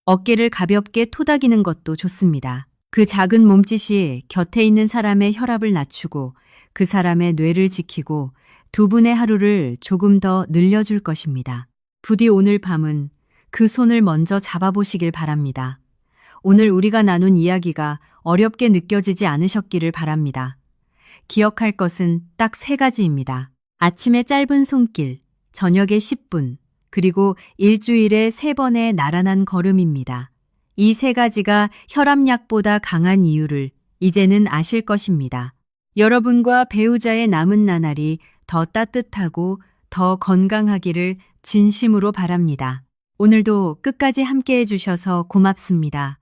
Speaker 1: 어깨를 가볍게 토닥이는 것도 좋습니다. 그 작은 몸짓이 곁에 있는 사람의 혈압을 낮추고 그 사람의 뇌를 지키고 두 분의 하루를 조금 더 늘려줄 것입니다. 부디 오늘 밤은 그 손을 먼저 잡아보시길 바랍니다. 오늘 우리가 나눈 이야기가 어렵게 느껴지지 않으셨기를 바랍니다. 기억할 것은 딱 3가지입니다. 아침에 짧은 손길, 저녁에 10분, 그리고 일주일에 3번의 나란한 걸음입니다. 이 3가지가 혈압약보다 강한 이유를 이제는 아실 것입니다. 여러분과 배우자의 남은 나날이 더 따뜻하고 더 건강하기를 진심으로 바랍니다. 오늘도 끝까지 함께 해주셔서 고맙습니다.